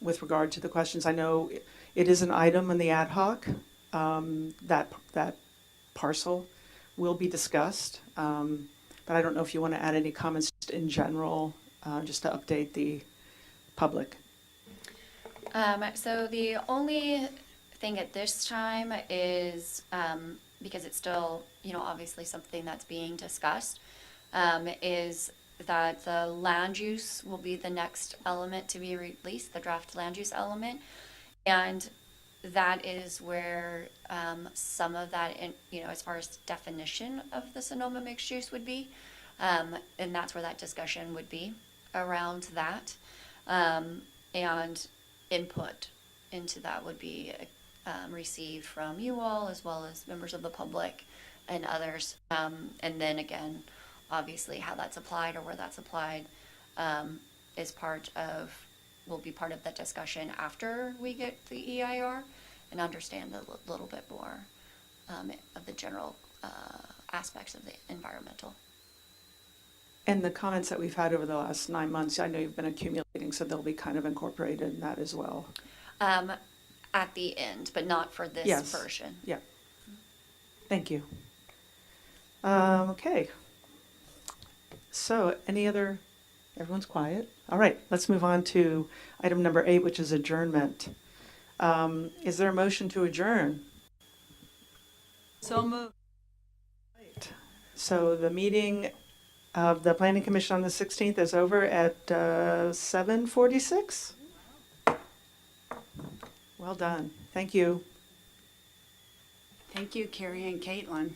with regard to the questions? I know it is an item in the ad hoc, that parcel will be discussed, but I don't know if you want to add any comments in general, just to update the public. So the only thing at this time is, because it's still, obviously something that's being discussed, is that the land use will be the next element to be released, the draft land use element. And that is where some of that, as far as definition of the Sonoma mixed use would be. And that's where that discussion would be around that. And input into that would be received from you all as well as members of the public and others. And then again, obviously how that's applied or where that's applied will be part of the discussion after we get the EIR and understand a little bit more of the general aspects of the environmental. And the comments that we've had over the last 9 months, I know you've been accumulating, so they'll be kind of incorporated in that as well. At the end, but not for this Yes. version. Yeah. Thank you. Okay. So everyone's quiet. All right, let's move on to item number 8, which is adjournment. Is there a motion to adjourn? So moved. So the meeting of the Planning Commission on the 16th is over at 7:46. Well done. Thank you. Thank you, Carrie and Caitlin.